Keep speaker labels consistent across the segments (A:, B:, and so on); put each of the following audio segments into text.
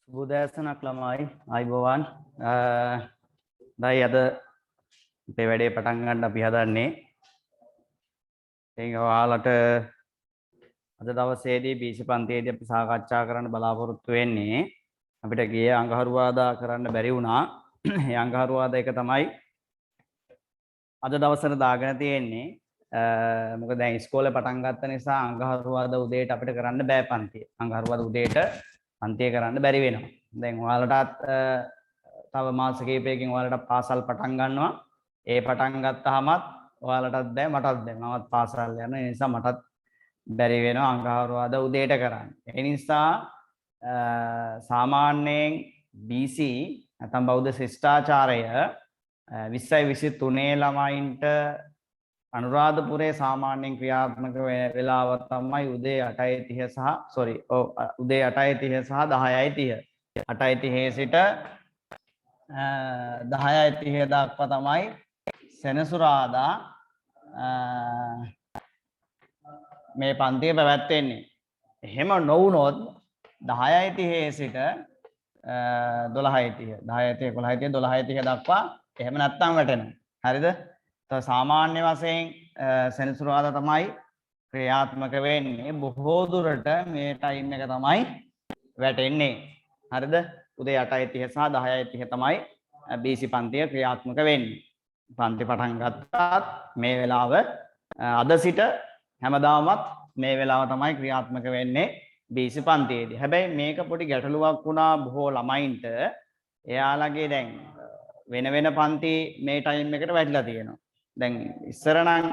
A: සුබෝදෑසනක් ළමයි අයිබෝවන් දැයි අද අපේ වැඩේ පටන් ගන්න අපි හදන්නේ ඉතින් ඔයාලට අද දවසේදී BC පන්තියේදී අපි සාකච්ඡා කරන්න බලාපොරොත්තු වෙන්නේ අපිට ගියේ අඟහරුවාදා කරන්න බැරි වුණා. ඒ අඟහරුවාදා එක තමයි අද දවසට දාගෙන තියෙන්නේ. මොකද දැන් ඉස්කෝලේ පටන් ගත්ත නිසා අඟහරුවාදා උදේට අපිට කරන්න බෑ පන්තිය. අඟහරුවාදා උදේට පන්තිය කරන්න බැරි වෙනවා. දැන් ඔයාලටත් තව මාස කිහිපයකින් ඔයාලට පාසල් පටන් ගන්නවා. ඒ පටන් ගත්තාමත් ඔයාලටත් බෑ මටත් බෑ. මමත් පාසල් යන නිසා මටත් බැරි වෙනවා අඟහරුවාදා උදේට කරන්න. ඒ නිසා සාමාන්‍යයෙන් BC නැත්නම් බෞද්ධ ශිෂ්ටාචාරය 2023 ළමයින්ට අනුරාධපුරේ සාමාන්‍යයෙන් ක්‍රියාත්මක වෙලාව තමයි උදේ 8:30 සහ උදේ 8:30 සහ 10:30. 8:30 සිට 10:30 දක්වා තමයි සෙනසුරාදා මේ පන්තිය පැවැත්වෙන්නේ. එහෙම නොවුනොත් 10:30 සිට 12:30 10:30 11:30 12:30 දක්වා එහෙම නැත්තම් වැටෙනවා. හරිද? සාමාන්‍ය වශයෙන් සෙනසුරාදා තමයි ක්‍රියාත්මක වෙන්නේ. බොහෝ දුරට මේ ටයිම් එක තමයි වැටෙන්නේ. හරිද? උදේ 8:30 සහ 10:30 තමයි BC පන්තිය ක්‍රියාත්මක වෙන්නේ. පන්ති පටන් ගත්තත් මේ වෙලාව අද සිට හැමදාමත් මේ වෙලාව තමයි ක්‍රියාත්මක වෙන්නේ BC පන්තියේදී. හැබැයි මේක පොඩි ගැටලුවක් වුණා බොහෝ ළමයින්ට. එයාලගේ දැන් වෙන පන්ති මේ ටයිම් එකට වැටිලා තියෙනවා. දැන් ඉස්සර නම්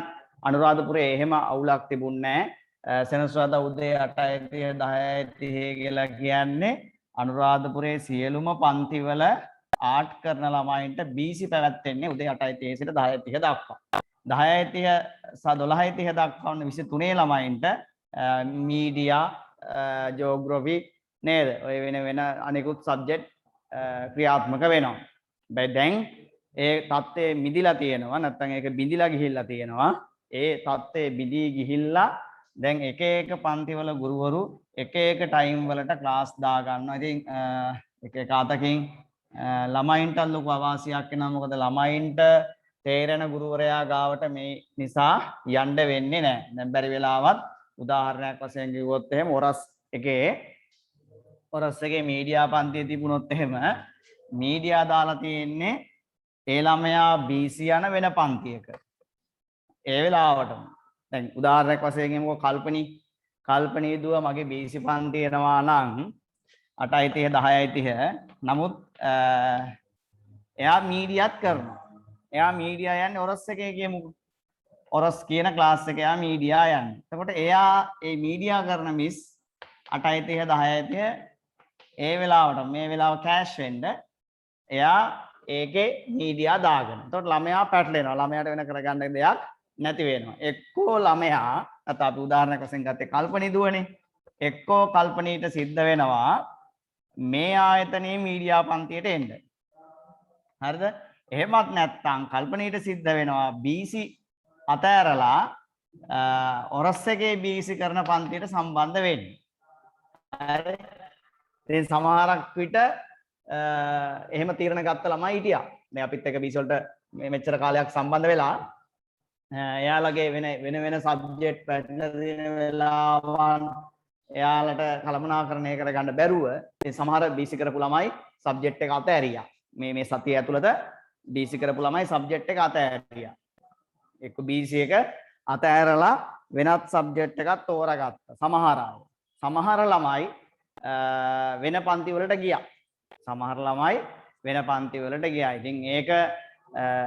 A: අනුරාධපුරේ එහෙම අවුලක් තිබුණේ නැහැ. සෙනසුරාදා උදේ 8:30 10:30 කියලා කියන්නේ අනුරාධපුරේ සියලුම පන්තිවල ආර්ට් කරන ළමයින්ට BC පැවැත්වෙන්නේ උදේ 8:30 සිට 10:30 දක්වා. 10:30 සහ 12:30 දක්වා වුණ 23 ළමයින්ට මීඩියා ජියෝග්‍රැෆි නේද? ඔය වෙන අනිකුත් සබ්ජෙක්ට් ක්‍රියාත්මක වෙනවා. දැන් ඒ தත්ත්වය මිදිලා තියෙනවා නැත්නම් ඒක බිඳිලා ගිහිල්ලා තියෙනවා. ඒ தත්ත්වය බිඳී ගිහිල්ලා දැන් එක එක පන්තිවල ගුරුවරු එක එක ටයිම් වලට ක්ලාස් දා ගන්නවා. ඉතින් එක අතකින් ළමයින්ට ලොකු අවාසියක් වෙනවා. මොකද ළමයින්ට තේරෙන ගුරුවරයා ගාවට මේ නිසා යන්න වෙන්නේ නැහැ. දැන් බැරි වෙලාවත් උදාහරණයක් වශයෙන් කිව්වොත් එහෙම ඔරස් එකේ මීඩියා පන්තිය තිබුණොත් එහෙම මීඩියා දාලා තියෙන්නේ ඒ ළමයා BC යන වෙන පන්තියක. ඒ වෙලාවටම දැන් උදාහරණයක් වශයෙන් කියමුකෝ කල්පනී දුව මගේ BC පන්තිය එනවා නම් 8:30 10:30. නමුත් එයා මීඩියාත් කරනවා. එයා මීඩියා යන්නේ ඔරස් එකේ කියමුකෝ. ඔරස් කියන ක්ලාස් එක එයා මීඩියා යන්නේ. එතකොට එයා ඒ මීඩියා කරන මිස් 8:30 10:30 ඒ වෙලාවට මේ වෙලාව කෑෂ් වෙන්න එයා ඒකේ මීඩියා දාගෙන. එතකොට ළමයා පැටලෙනවා. ළමයාට වෙන කරගන්න දෙයක් නැති වෙනවා. එක්කෝ ළමයා නැත්නම් අපි උදාහරණයක් වශයෙන් ගත්තේ කල්පනී දුවනේ. එක්කෝ කල්පනීට සිද්ධ වෙනවා මේ ආයතනයේ මීඩියා පන්තියට එන්න. හරිද? එහෙමත් නැත්නම් කල්පනීට සිද්ධ වෙනවා BC අතෑරලා ඔරස් එකේ BC කරන පන්තියට සම්බන්ධ වෙන්න. හරි? ඉතින් සමහරක් විට එහෙම තීරණ ගත්ත ළමයි හිටියා. මේ අපිත් එක්ක BC වලට මෙච්චර කාලයක් සම්බන්ධ වෙලා එයාලගේ වෙන සබ්ජෙක්ට් පැටලලා තියෙන වෙලාවන් එයාලට කළමනාකරණය කරගන්න බැරුව ඉතින් සමහර BC කරපු ළමයි සබ්ජෙක්ට් එක අතෑරියා. මේ සතිය ඇතුළත BC කරපු ළමයි සබ්ජෙක්ට් එක අතෑරියා. එක්ක BC එක අතෑරලා වෙනත් සබ්ජෙක්ට් එකක් තෝරාගත්තා. සමහර ළමයි වෙන පන්ති වලට ගියා. ඉතින් ඒක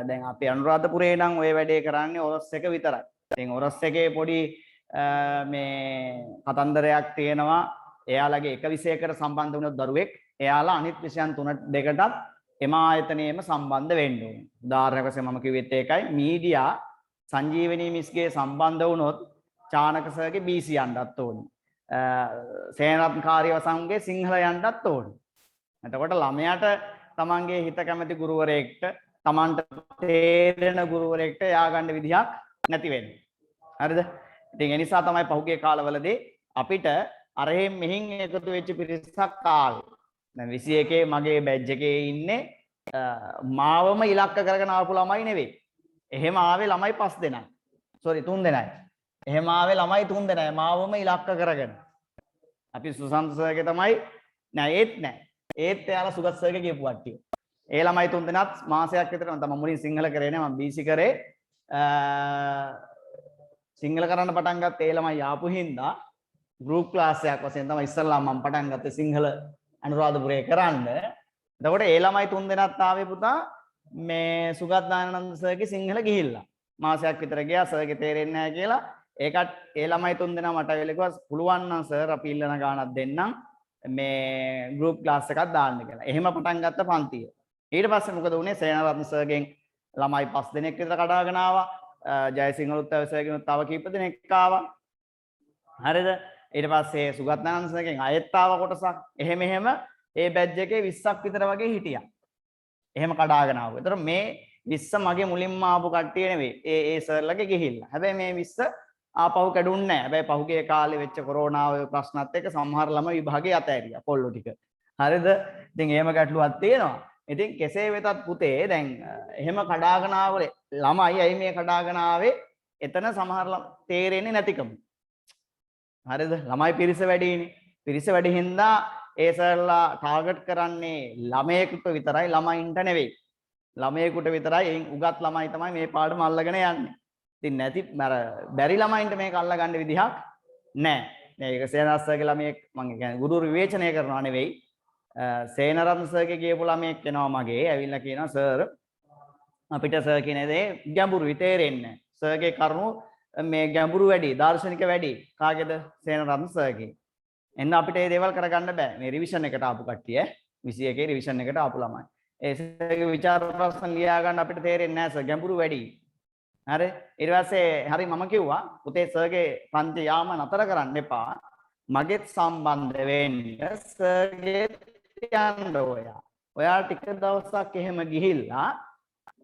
A: දැන් අපි අනුරාධපුරේ නම් ওই වැඩේ කරන්නේ ඔරස් එක විතරයි. ඉතින් ඔරස් එකේ පොඩි මේ කතන්දරයක් තියෙනවා. එයාලගේ එක විෂයකට සම්බන්ධ වුණොත් දරුවෙක් එයාලා අනිත් විෂයන් දෙකටත් එම ආයතනයේම සම්බන්ධ වෙන්න ඕනේ. උදාහරණයක් වශයෙන් මම කිව්වෙත් ඒකයි මීඩියා සංජීවනී මිස්ගේ සම්බන්ධ වුණොත් චානක සර්ගේ BC යන්නත් ඕනේ. සේනරත්න කාර්යවසම්ගේ සිංහල යන්නත් ඕනේ. එතකොට ළමයාට තමන්ගේ හිත කැමති ගුරුවරයෙක්ට තමන්ට තේරෙන ගුරුවරයෙක්ට යා ගන්න විදිහක් නැති වෙන්නේ. හරිද? ඉතින් ඒ නිසා තමයි පහුගිය කාලවලදී අපිට අරහෙන් මෙහින් එකතු වෙච්ච පිරිසක් ආවේ. දැන් 21 මගේ බැජ් එකේ ඉන්නේ මාවම ඉලක්ක කරගෙන ආපු ළමයි නෙවෙයි. එහෙම ආවේ ළමයි 5 දෙනයි. sorry 3 දෙනයි. එහෙම ආවේ ළමයි 3 දෙනයි මාවම ඉලක්ක කරගෙන. අපි සුසන්ත සර්ගේ තමයි නෑ ඒත් නෑ. ඒත් එයාලා සුගත් සර්ගේ කියපු කට්ටිය. ඒ ළමයි 3 දෙනාත් මාසයක් විතර මම මුලින් සිංහල කරේ නෑ මම BC කරේ. සිංහල කරන්න පටන් ගත්තේ ඒ ළමයි ආපු හින්දා ගෲප් ක්ලාස් එකක් වශයෙන් තමයි ඉස්සල්ලා මම පටන් ගත්තේ සිංහල අනුරාධපුරේ කරන්න. එතකොට ඒ ළමයි 3 දෙනාත් ආවේ පුතා මේ සුගත් දානනන්ද සර්ගේ සිංහල ගිහිල්ලා. මාසයක් විතර ගියා සර්ගේ තේරෙන්නේ නැහැ කියලා. ඒකත් ඒ ළමයි 3 දෙනා මට ඇවිල්ලා කිව්වා පුළුවන් නම් සර් අපි ඉල්ලන ගාණක් දෙන්නම් මේ ගෲප් ක්ලාස් එකක් දාන්න කියලා. එහෙම පටන් ගත්ත පන්තිය. ඊට පස්සේ මොකද වුනේ සේනාරත්න සර්ගෙන් ළමයි 5 දෙනෙක් විතර කඩාගෙන ආවා. ජයසිංහලුත් සර්ගෙන් තව කීප දෙනෙක් ආවා. හරිද? ඊට පස්සේ සුගත් දානනන්ද සර්ගෙන් අයෙත් ආව කොටසක්. එහෙම ඒ බැජ් එකේ 20ක් විතර වගේ හිටියා. එහෙම කඩාගෙන ආවා. ඒතර මේ 20 මගේ මුලින්ම ආපු කට්ටිය නෙවෙයි. ඒ සර්ලගේ ගිහිල්ලා. හැබැයි මේ 20 ආපහු කැඩුන්නේ නැහැ. හැබැයි පහුගිය කාලේ වෙච්ච කොරෝනාව ප්‍රශ්නත් එක්ක සමහර ළමයි විභාගේ අතෑරියා පොල්ලු ටික. හරිද? ඉතින් එහෙම ගැටලුවක් තියෙනවා. ඉතින් කෙසේ වෙතත් පුතේ දැන් එහෙම කඩාගෙන ආව ළමයි අයි මේ කඩාගෙන ආවේ එතන සමහර තේරෙන්නේ නැතිකම. හරිද? ළමයි පිරිස වැඩිනේ. පිරිස වැඩි හින්දා ඒ සර්ලා ටාගට් කරන්නේ ළමයෙකුට විතරයි ළමයින්ට නෙවෙයි. ළමයෙකුට විතරයි. එයින් උගත් ළමයි තමයි මේ පාඩම අල්ලගෙන යන්නේ. ඉතින් නැති බැරි ළමයින්ට මේක අල්ලගන්න විදිහක් නැහැ. මේක සේනරත්න සර්ගේ ළමයෙක් මම කියන්නේ ගුරු විවේචනය කරනවා නෙවෙයි. සේනරත්න සර්ගේ කියපු ළමයෙක් එනවා මගේ. ඇවිල්ලා කියනවා සර් අපිට සර් කියන දේ ගැඹුරුයි තේරෙන්නේ. සර්ගේ කරුණු මේ ගැඹුරු වැඩි, දාර්ශනික වැඩි. කාගේද? සේනරත්න සර්ගේ. එන්න අපිට මේ දේවල් කරගන්න බෑ. මේ රිවිෂන් එකට ආපු කට්ටිය 21 රිවිෂන් එකට ආපු ළමයි. ඒ සර්ගේ විචාර ප්‍රශ්න ලියා ගන්න අපිට තේරෙන්නේ නැහැ සර් ගැඹුරු වැඩි. හරි ඊට පස්සේ හරි මම කිව්වා පුතේ සර්ගේ පන්ති යාම නතර කරන්න එපා. මගෙත් සම්බන්ධ වෙන්න සර්ගේ යන්න ඔයා. ඔයා ටික දවසක් එහෙම ගිහිල්ලා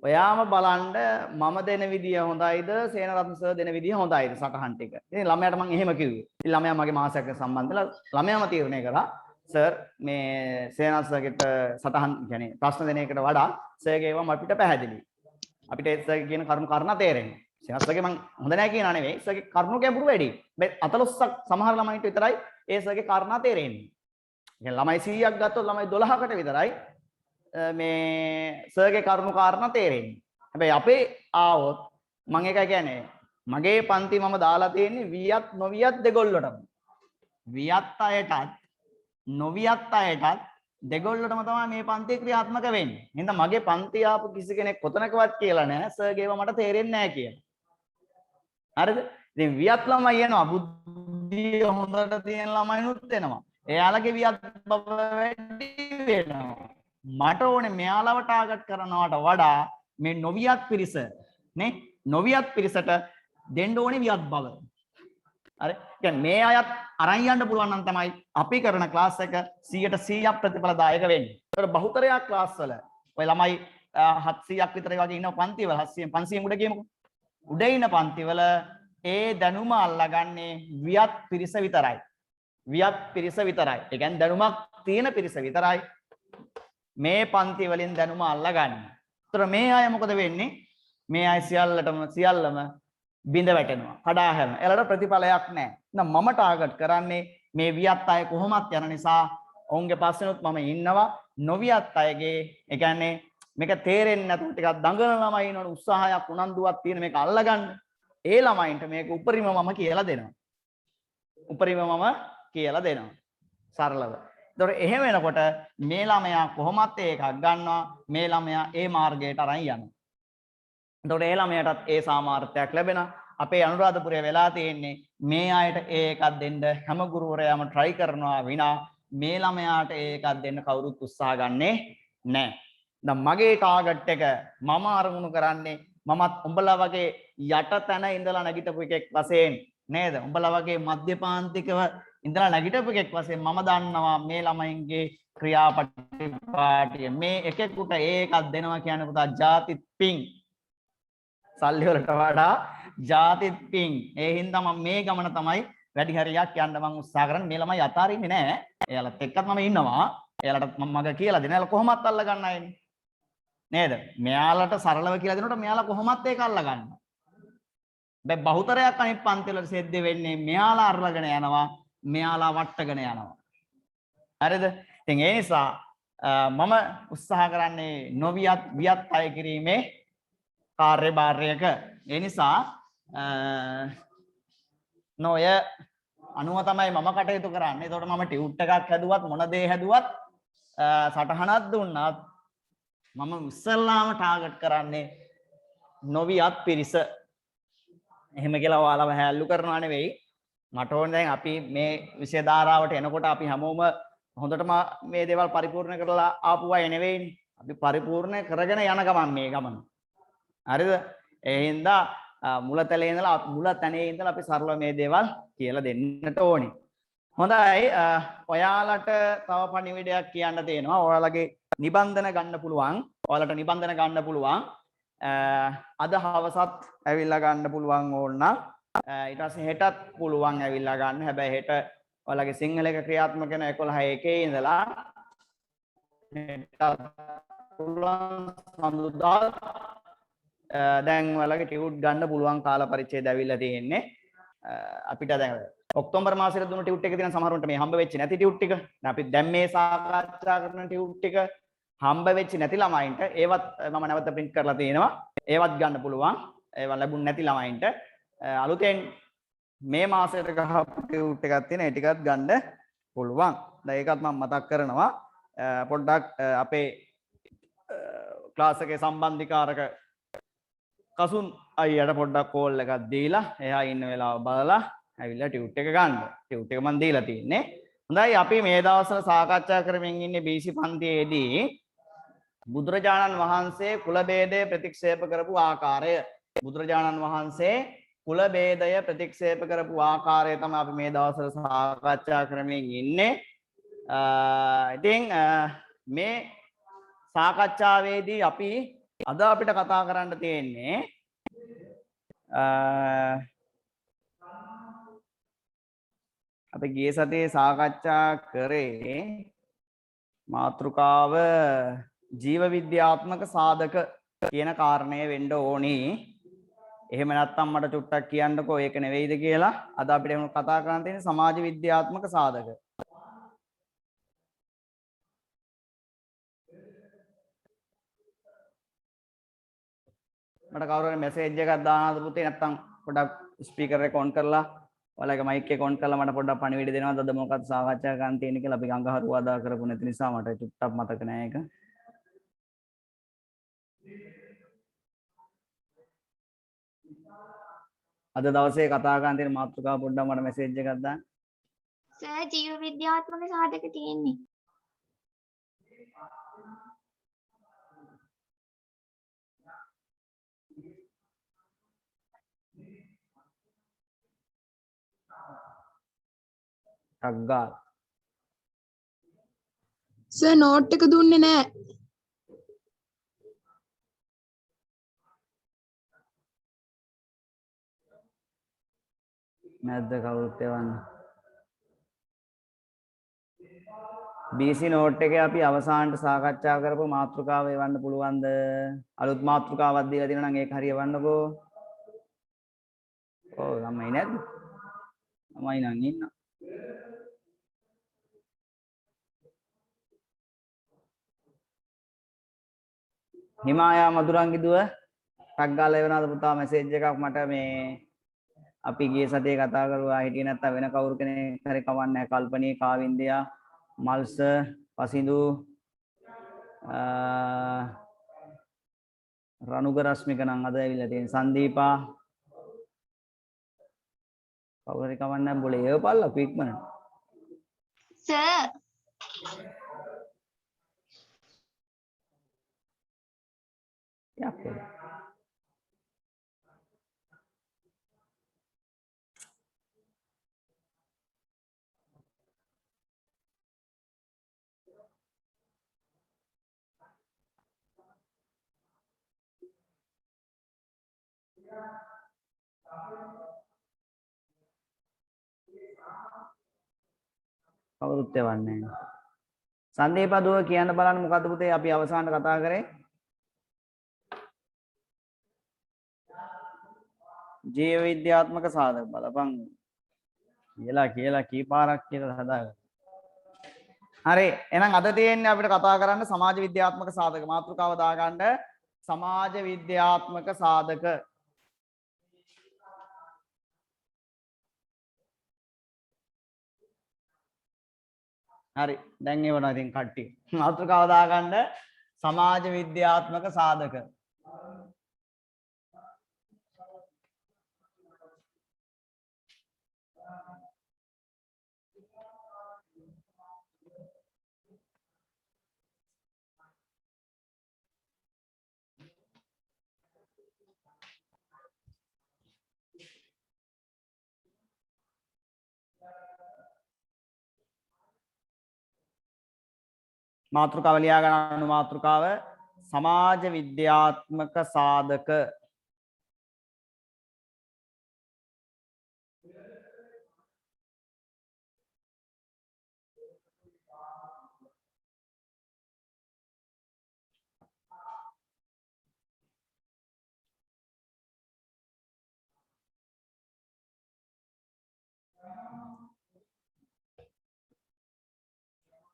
A: ඔයාම බලන්න මම දෙන විදිය හොඳයිද සේනරත්න සර් දෙන විදිය හොඳයිද සටහන් ටික. ඉතින් ළමයාට මම එහෙම කිව්වේ. ඉතින් ළමයා මගේ මාසයක් සම්බන්ධලා ළමයාම තීරණය කරා සර් මේ සේනරත්න සර්ගෙට සටහන් කියන්නේ ප්‍රශ්න දෙන එකට වඩා සර්ගේ ඒවා අපිට පැහැදිලි. අපිට ඒ සර්ගේ කියන කරුණු කාරණා තේරෙන්නේ. සේනරත්න සර්ගේ මම හොඳ නැහැ කියනා නෙවෙයි. සර්ගේ කරුණු ගැඹුරු වැඩි. මේ 14ක් සමහර ළමයින්ට විතරයි ඒ සර්ගේ කාරණා තේරෙන්නේ. يعني ළමයි 100ක් ගත්තොත් ළමයි 12කට විතරයි මේ සර්ගේ කරුණු කාරණා තේරෙන්නේ. හැබැයි අපේ ආවොත් මම එකයි කියන්නේ මගේ පන්ති මම දාලා තියෙන්නේ වියත් නොවියත් දෙගොල්ලටම. වියත් අයටත් නොවියත් අයටත් දෙගොල්ලටම තමයි මේ පන්තිය ක්‍රියාත්මක වෙන්නේ. එහෙනම් මගේ පන්ති ආපු කිසි කෙනෙක් කොතනකවත් කියලා නැහැ සර්ගේව මට තේරෙන්නේ නැහැ කියලා. හරිද? ඉතින් වියත් ළමයි එනවා බුද්ධිය හොඳට තියෙන ළමයිනුත් එනවා. එයාලගේ වියත් බව වැඩි වෙනවා. මට ඕනේ මෙයාලව ටාගට් කරනවට වඩා මේ නොවියත් පිරිස නේ නොවියත් පිරිසට දෙන්න ඕනේ වියත් බව. හරි? කියන්නේ මේ අයත් අරන් යන්න පුළුවන් නම් තමයි අපි කරන ක්ලාස් එක 100% ප්‍රතිඵලදායක වෙන්නේ. ඒතර බහුතරයක් ක්ලාස් වල ඔය ළමයි 700ක් විතර වගේ ඉන්න පන්තිවල 700 500 උඩ කියමුකෝ. උඩ ඉන්න පන්තිවල ඒ දැනුම අල්ලගන්නේ වියත් පිරිස විතරයි. වියත් පිරිස විතරයි. ඒ කියන්නේ දැනුමක් තියෙන පිරිස විතරයි මේ පන්ති වලින් දැනුම අල්ලගන්නේ. ඒතර මේ අය මොකද වෙන්නේ? මේ අය සියල්ලම බිඳ වැටෙනවා. කඩා හැරෙනවා. එයාලට ප්‍රතිඵලයක් නැහැ. එහෙනම් මම ටාගට් කරන්නේ මේ වියත් අය කොහොමත් යන නිසා ඔවුන්ගේ පස්සෙනුත් මම ඉන්නවා. නොවියත් අයගේ ඒ කියන්නේ මේක තේරෙන්නේ නැතුව ටිකක් දඟලන ළමයි ඉන්නවනේ උත්සාහයක් උනන්දුවක් තියෙන මේක අල්ලගන්න. ඒ ළමයින්ට මේක උපරිම මම කියලා දෙනවා. උපරිම මම කියලා දෙනවා. සරලව. ඒතකොට එහෙම වෙනකොට මේ ළමයා කොහොමත් ඒකක් ගන්නවා. මේ ළමයා ඒ මාර්ගයට අරන් යනවා. එතකොට ඒ ළමයාටත් ඒ සාමාර්ථයක් ලැබෙනවා. අපේ අනුරාධපුරයේ වෙලා තියෙන්නේ මේ අයට ඒකක් දෙන්න හැම ගුරුවරයාම try කරනවා විනා මේ ළමයාට ඒකක් දෙන්න කවුරුත් උත්සාහ ගන්නෙ නැහැ. දැන් මගේ ටාගට් එක මම අරමුණු කරන්නේ මමත් උඹලා වගේ යට තැන ඉඳලා නැගිටපු එකෙක් වශයෙන් නේද? උඹලා වගේ මධ්‍යපාන්තිකව ඉඳලා නැගිටපු එකෙක් වශයෙන් මම දන්නවා මේ ළමයින්ගේ ක්‍රියාපටිපාටිය මේ එකෙකුට ඒකක් දෙනවා කියන්නේ පුතා ජාතිත් පිං. සල්ලි වලට වඩා ජාතිත් පිං. ඒ හින්දා මම මේ ගමන තමයි වැඩි හරියක් යන්න මම උත්සාහ කරන්නේ. මේ ළමයි අතාරින්නේ නැහැ. එයාලත් එක්කත් මම ඉන්නවා. එයාලට මම මග කියලා දෙන. එයාලා කොහොමත් අල්ල ගන්න අයනේ. නේද? මෙයාලට සරලව කියලා දෙනකොට මෙයාලා කොහොමත් ඒක අල්ල ගන්නවා. දැන් බහුතරයක් අනිත් පන්තිවල සිද්ධ වෙන්නේ මෙයාලා අරගෙන යනවා, මෙයාලා වට්ටගෙන යනවා. හරිද? ඉතින් ඒ නිසා මම උත්සාහ කරන්නේ නොවියත් වියත් අය කිරීමේ කාර්යභාරයක. ඒ නිසා නොය අනුව තමයි මම කටයුතු කරන්නේ. ඒතකොට මම ටියුට් එකක් හැදුවත් මොන දේ හැදුවත් සටහනක් දුන්නත් මම ඉස්සල්ලාම ටාගට් කරන්නේ නොවියත් පිරිස. එහෙම කියලා ඔයාලව හැල්ලු කරනවා නෙවෙයි. මට ඕනේ දැන් අපි මේ විෂය ධාරාවට එනකොට අපි හැමෝම හොඳටම මේ දේවල් පරිපූර්ණ කරලා ආපු අය නෙවෙයිනේ. අපි පරිපූර්ණ කරගෙන යන ගමන් මේ ගමන. හරිද? ඒ හින්දා මුලතලේ ඉඳලා මුල තැනේ ඉඳලා අපි සරලව මේ දේවල් කියලා දෙන්නට ඕනේ. හොඳයි. ඔයාලට තව පණිවිඩයක් කියන්න තියෙනවා. ඔයාලගේ නිබන්ධන ගන්න පුළුවන්. ඔයාලට නිබන්ධන ගන්න පුළුවන්. අද හවසත් ඇවිල්ලා ගන්න පුළුවන් ඕනනම් ඊට පස්සේ හෙටත් පුළුවන් ඇවිල්ලා ගන්න. හැබැයි හෙට ඔයාලගේ සිංහල එක ක්‍රියාත්මක වෙන 11:01 ඉඳලා හෙටත් පුළුවන් සඳුදා දැන් ඔයාලගේ ටියුට් ගන්න පුළුවන් කාල පරිච්ඡේදය ඇවිල්ලා තියෙන්නේ. අපිට දැන් ඔක්තෝබර් මාසෙට දුන්න ටියුට් එක තියෙන සමහරවිට මේ හම්බ වෙච්ච නැති ටියුට් ටික. අපි දැන් මේ සාකච්ඡා කරන ටියුට් ටික හම්බ වෙච්ච නැති ළමයින්ට ඒවත් මම නැවත print කරලා තියෙනවා. ඒවත් ගන්න පුළුවන්. ඒවා ලැබුණ නැති ළමයින්ට අලුතෙන් මේ මාසෙට ගහපු ටියුට් එකක් තියෙන ඒ ටිකත් ගන්න පුළුවන්. දැන් ඒකත් මම මතක් කරනවා. පොඩ්ඩක් අපේ ක්ලාස් එකේ සම්බන්ධිකාරක කසුන් අයියට පොඩ්ඩක් කෝල් එකක් දීලා එයා ඉන්න වෙලාව බලලා ඇවිල්ලා ටියුට් එක ගන්න. ටියුට් එක මම දීලා තියෙන්නේ. හොඳයි අපි මේ දවස්වල සාකච්ඡා කරමින් ඉන්නේ BC පන්තියේදී බුදුරජාණන් වහන්සේ කුල ભેදය ප්‍රතික්ෂේප කරපු ආකාරය. බුදුරජාණන් වහන්සේ කුල ભેදය ප්‍රතික්ෂේප කරපු ආකාරය තමයි අපි මේ දවස්වල සාකච්ඡා කරමින් ඉන්නේ. ඉතින් මේ සාකච්ඡාවේදී අපි අද අපිට කතා කරන්න තියෙන්නේ අපි ගිය සතියේ සාකච්ඡා කරේ මාතෘකාව ජීව විද්‍යාත්මක සාධක කියන කාරණය වෙන්න ඕනි. එහෙම නැත්නම් මට චුට්ටක් කියන්නකෝ ඒක නෙවෙයිද කියලා. අද අපිට එහෙම කතා කරන්න තියෙන්නේ සමාජ විද්‍යාත්මක සාධක. මට කවුරු හරි මැසේජ් එකක් දානවද පුතේ? නැත්නම් පොඩ්ඩක් ස්පීකර් එක ඔන් කරලා ඔයාලගේ මයික් එක ඔන් කරලා මට පොඩ්ඩක් පණිවිඩ දෙනවද? අද මොකක්ද සාකච්ඡා කරන්න තියෙන්නේ කියලා. අපි අඟහරුවාදා කරපු නැති නිසා මට චුට්ටක් මතක නෑ ඒක. අද දවසේ කතා කරන්න තියෙන මාතෘකාව පොඩ්ඩක් මට මැසේජ් එකක් දාන්න.
B: සර් ජීව විද්‍යාත්මක සාධක තියෙන්නේ.
A: ටග්ගා.
C: සර් නෝට් එක දුන්නේ නැහැ.
A: නැද්ද කවුරුත් එවන්න. BC නෝට් එකේ අපි අවසානට සාකච්ඡා කරපු මාතෘකාව එවන්න පුළුවන්ද? අලුත් මාතෘකාවක් දීලා තියෙනවා නම් ඒක හරිය එවන්නකෝ. ඔව් ළමයි නැද්ද? ළමයි නම් ඉන්නවා. හිමායා මధుරංගි දුව ටක් ගාලා එවනවාද පුතා මැසේජ් එකක් මට මේ අපි ගිය සතියේ කතා කරුවා හිටියේ නැත්තම් වෙන කවුරු කෙනෙක් හරි කවන්නේ නැහැ. කල්පනී කාවින්දයා මල්ස පසිඳු රණුග රශ්මික නම් අද ඇවිල්ලා තියෙන සංදීපා කවුරු හරි කවන්නේ නැහැ බොලේ ඒවපල්ලා ක්වික්මනට
B: සර්
A: යක්කෝ කවුරුත් එවන්නේ නැහැ. සංදීප දුව කියන්න බලන්න මොකද්ද පුතේ අපි අවසානට කතා කරේ? ජීව විද්‍යාත්මක සාධක බලපන්. කියලා කීපාරක් කියලා හදාගන්න. හරි එහෙනම් අද තියෙන්නේ අපිට කතා කරන්න සමාජ විද්‍යාත්මක සාධක මාතෘකාව දාගන්න සමාජ විද්‍යාත්මක සාධක හරි දැන් ඒවනවා ඉතින් කට්ටිය මාතෘකාව දාගන්න සමාජ විද්‍යාත්මක සාධක මාතෘකාව ලියා ගන්න මාතෘකාව සමාජ විද්‍යාත්මක සාධක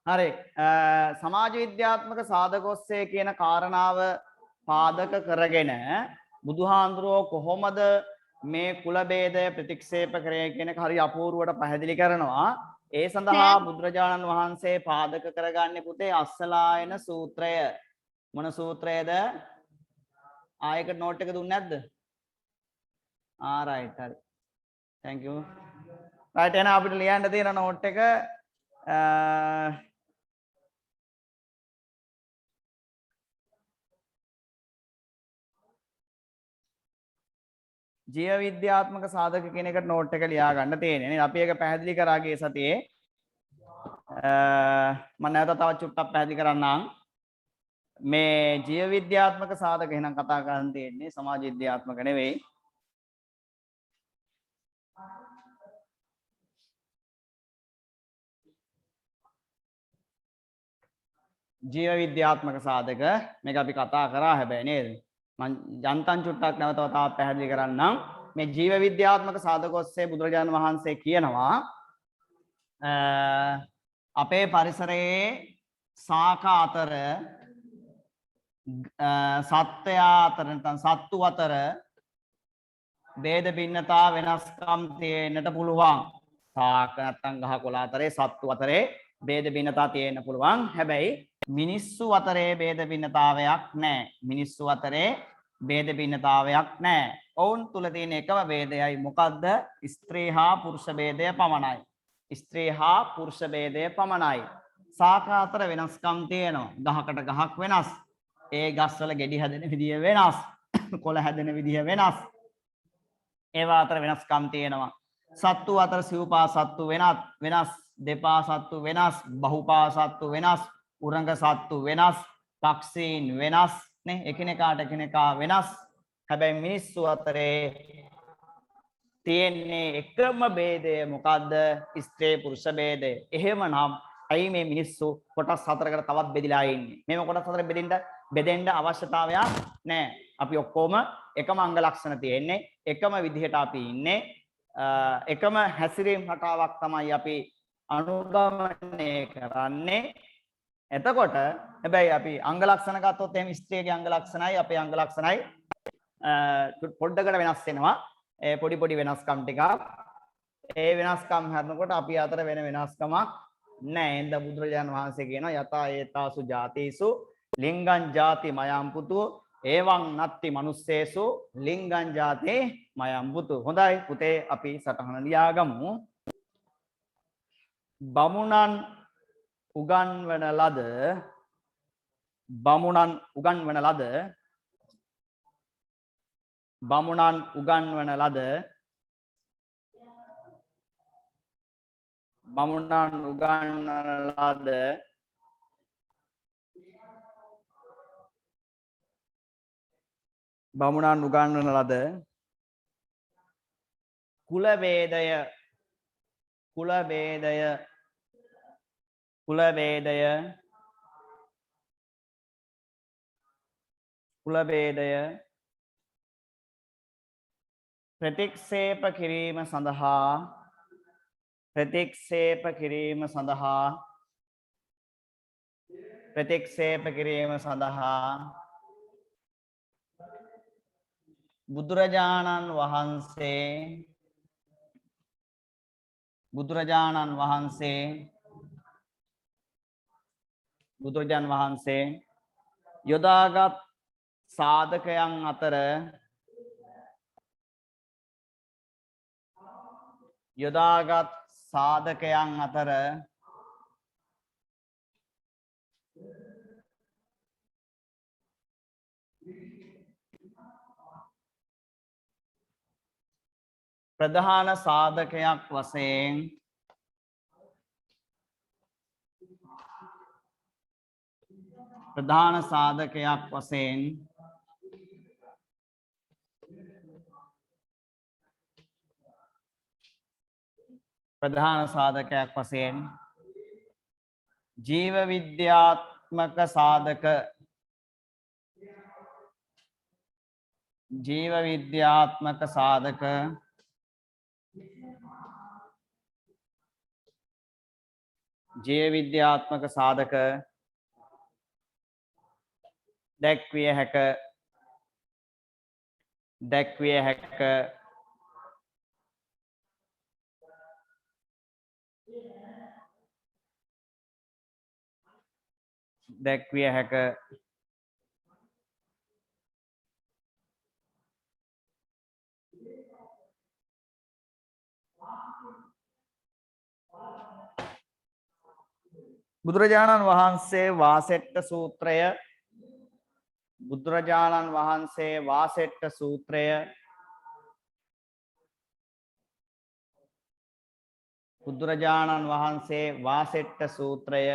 A: හරි සමාජ විද්‍යාත්මක සාධක ඔස්සේ කියන කාරණාව පාදක කරගෙන බුදුහාඳුරෝ කොහොමද මේ කුල ભેදය ප්‍රතික්ෂේප කරේ කියන එක හරි අපූර්වට පැහැදිලි කරනවා ඒ සඳහා බුදුරජාණන් වහන්සේ පාදක කරගන්නේ පුතේ අස්සලායන සූත්‍රය මොන සූත්‍රයේද ආයකට නෝට් එක දුන්නේ නැද්ද right හරි thank you right එහෙනම් අපිට ලියන්න තියෙන නෝට් එක ජීව විද්‍යාත්මක සාධක කියන එකට නෝට් එක ලියා ගන්න තියෙන්නේ නේ අපි ඒක පැහැදිලි කරා ගිය සතියේ මම නැවත තවත් චුට්ටක් පැහැදිලි කරන්නම් මේ ජීව විද්‍යාත්මක සාධක එහෙනම් කතා කරන්න තියෙන්නේ සමාජ විද්‍යාත්මක නෙවෙයි ජීව විද්‍යාත්මක සාධක මේක අපි කතා කරා හැබැයි නේද මම යන්තම් චුට්ටක් නැවත තවත් පැහැදිලි කරන්නම් මේ ජීව විද්‍යාත්මක සාධක ඔස්සේ බුදුරජාණන් වහන්සේ කියනවා අපේ පරිසරයේ ශාක අතර සත්වයා අතර නැත්නම් සත්තු අතර ભેද භින්නතා වෙනස්කම් තියෙන්නට පුළුවන් ශාක නැත්නම් ගහකොළ අතරේ සත්තු අතරේ ભેද භින්නතා තියෙන්න පුළුවන් හැබැයි මිනිස්සු අතරේ ભેද භින්නතාවයක් නැහැ මිනිස්සු අතරේ ભેද භින්නතාවයක් නැහැ ඔවුන් තුල තියෙන එකම ભેදයයි මොකද්ද ස්ත්‍රී හා පුරුෂ ભેදය පමණයි ස්ත්‍රී හා පුරුෂ ભેදය පමණයි ශාක අතර වෙනස්කම් තියෙනවා ගහකට ගහක් වෙනස් ඒ ගස්වල ගෙඩි හැදෙන විදිය වෙනස් කොළ හැදෙන විදිය වෙනස් ඒවා අතර වෙනස්කම් තියෙනවා සත්තු අතර සිව්පා සත්තු වෙනස් දෙපා සත්තු වෙනස් බහුපා සත්තු වෙනස් උරංග සත්තු වෙනස් පක්ෂීන් වෙනස් නේ එකිනෙකාට එකිනෙකා වෙනස් හැබැයි මිනිස්සු අතරේ තියෙන්නේ එකම ભેදය මොකද්ද ස්ත්‍රී පුරුෂ ભેදය එහෙමනම් අයි මේ මිනිස්සු කොටස් හතරකට තවත් බෙදිලා ඉන්නේ මේව කොටස් හතර බෙදෙන්න අවශ්‍යතාවයක් නැහැ අපි ඔක්කොම එකම අංග ලක්ෂණ තියෙන්නේ එකම විදිහට අපි ඉන්නේ එකම හැසිරීම් රටාවක් තමයි අපි අනුගමනය කරන්නේ එතකොට හැබැයි අපි අංග ලක්ෂණ ගත්තොත් එහෙනම් ස්ත්‍රියගේ අංග ලක්ෂණයි අපේ අංග ලක්ෂණයි පොඩ්ඩකට වෙනස් වෙනවා ඒ පොඩි වෙනස්කම් ටිකක් ඒ වෙනස්කම් හරනකොට අපි අතර වෙන වෙනස්කමක් නැහැ එඳ බුදුරජාණන් වහන්සේ කියනවා යතා ඒතාසු ජාතිසු ලිංගං ජාති මයම් පුතු එවං නත්ති මනුස්සේසු ලිංගං ජාති මයම් පුතු හොඳයි පුතේ අපි සටහන ලියාගමු බමුණන් උගන්වන ලද බමුණන් උගන්වන ලද කුල ભેදය කුල ભેදය ප්‍රතික්ෂේප කිරීම සඳහා ප්‍රතික්ෂේප කිරීම සඳහා ප්‍රතික්ෂේප කිරීම සඳහා බුදුරජාණන් වහන්සේ යොදාගත් සාධකයන් අතර ප්‍රධාන සාධකයක් වශයෙන් ජීව විද්‍යාත්මක සාධක දැක්විය හැක බුදුරජාණන් වහන්සේ වාසෙට්ට සූත්‍රය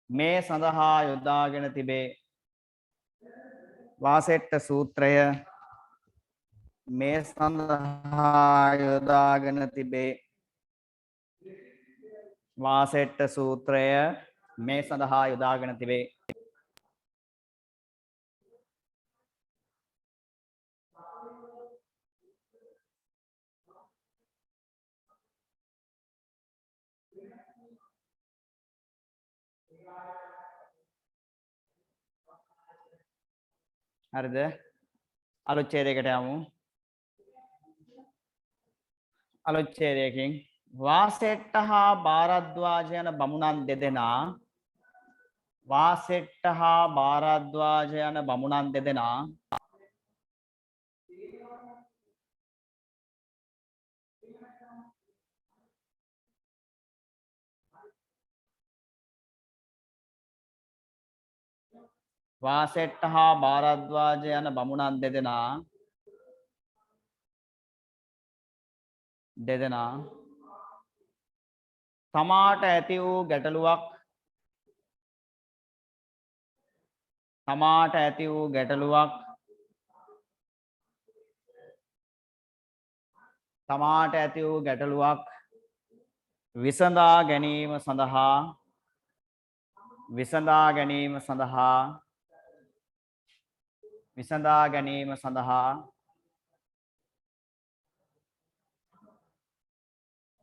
A: මේ සඳහා යොදාගෙන තිබේ. වාසෙට්ට සූත්‍රය මේ සඳහා යොදාගෙන තිබේ. හරිද? අලුත් ඡේදයකට යමු. අලුත් ඡේදයකින් වාසෙට්ට හා භාරද්වාජ යන බමුණන් දෙදෙනා තමාට ඇති වූ ගැටලුවක්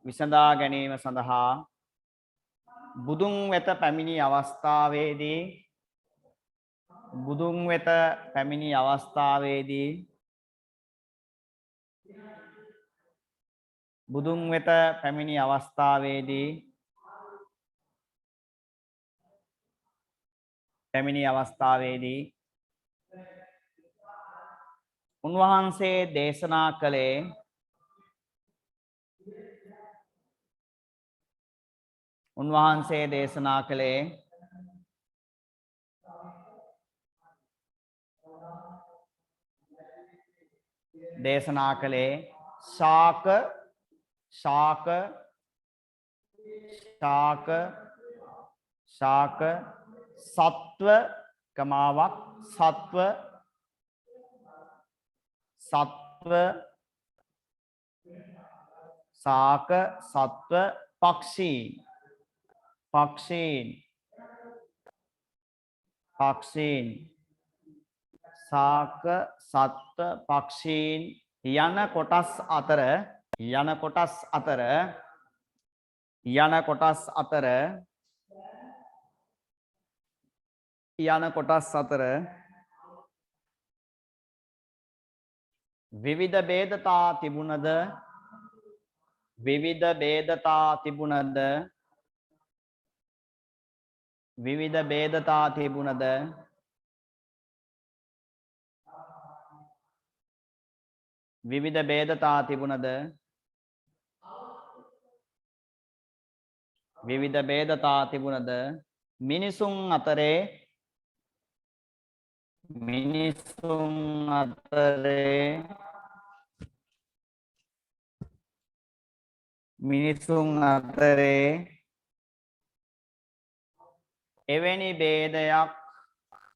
A: විසඳා ගැනීම සඳහා බුදුන් වෙත පැමිණි අවස්ථාවේදී උන්වහන්සේ දේශනා කළේ ශාක සත්ව පක්ෂීන් පක්ෂීන් පක්ෂීන් සාක සත්ත්ව පක්ෂීන් යන කොටස් අතර යන කොටස් අතර යන කොටස් අතර යන කොටස් අතර විවිධ ભેදතා තිබුණද විවිධ ભેදතා තිබුණද විවිධ ભેදතා තිබුණද විවිධ ભેදතා තිබුණද විවිධ ભેදතා තිබුණද මිනිසුන් අතරේ මිනිසුන් අතරේ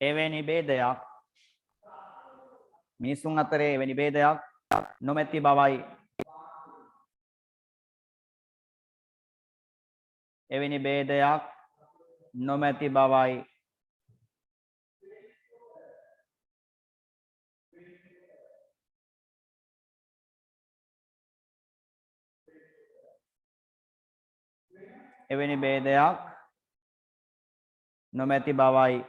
A: එවැනි ભેදයක් මිනිසුන් අතරේ එවැනි ભેදයක් නොමැති බවයි එවැනි ભેදයක් නොමැති බවයි එවැනි ભેදයක් නොමැති බවයි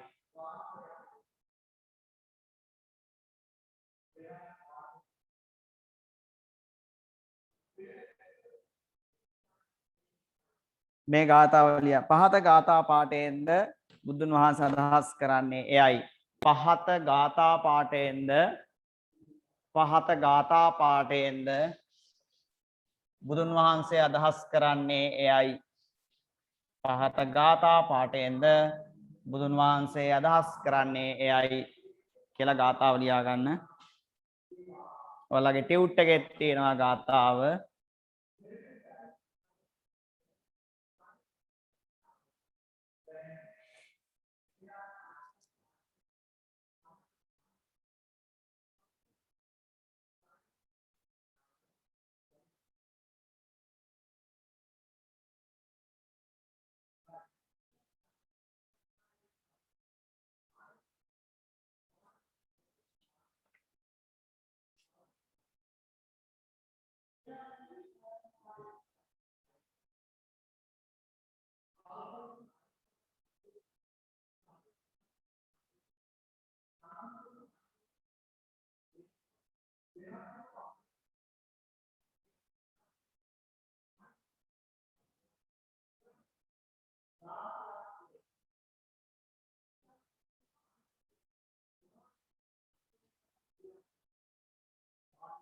A: මේ ගාථාවලිය පහත ගාථා පාඨයෙන්ද බුදුන් වහන්සේ අදහස් කරන්නේ එයයි පහත ගාථා පාඨයෙන්ද බුදුන් වහන්සේ අදහස් කරන්නේ එයයි පහත ගාථා පාඨයෙන්ද බුදුන් වහන්සේ අදහස් කරන්නේ එයයි කියලා ගාථාව ලියා ගන්න. ඔයාලගේ ටියුට් එකේ තියෙනවා ගාථාව.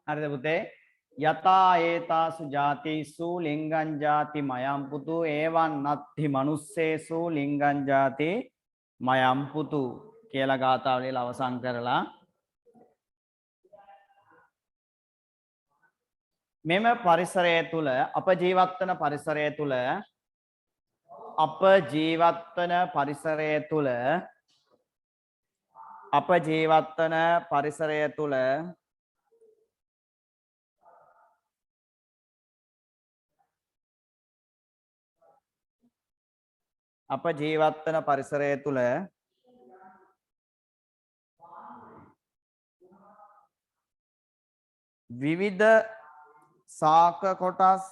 A: හරිද පුතේ යතා ඒතාසු ජාතිසු ලිංගං ජාති මයම් පුතු ඒවන් නත්ති මනුස්සේසු ලිංගං ජාති මයම් පුතු කියලා ගාථාව ලියලා අවසන් කරලා මෙම පරිසරය තුල අප ජීවත් වන පරිසරය තුල විවිධ සාක කොටස්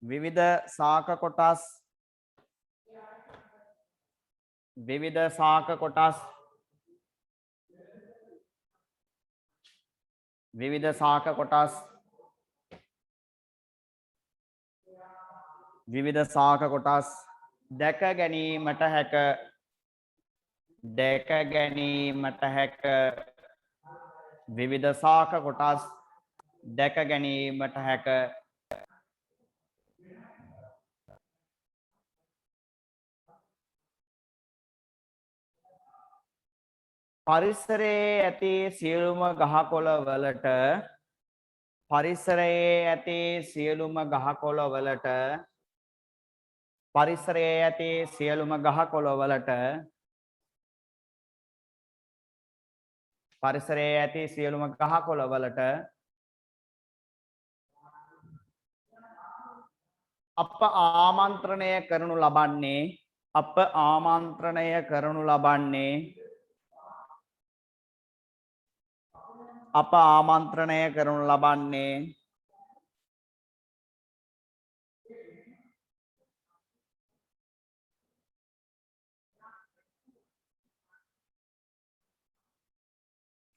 A: විවිධ සාක කොටස් විවිධ සාක කොටස් විවිධ සාක කොටස් විවිධ සාක කොටස් දැක ගැනීමට හැක විවිධ සාක කොටස් දැක ගැනීමට හැක පරිසරයේ ඇති සියලුම ගහකොළ වලට පරිසරයේ ඇති සියලුම ගහකොළ වලට අප ආමන්ත්‍රණය කරනු ලබන්නේ අප ආමන්ත්‍රණය කරනු ලබන්නේ අප ආමන්ත්‍රණය කරනු ලබන්නේ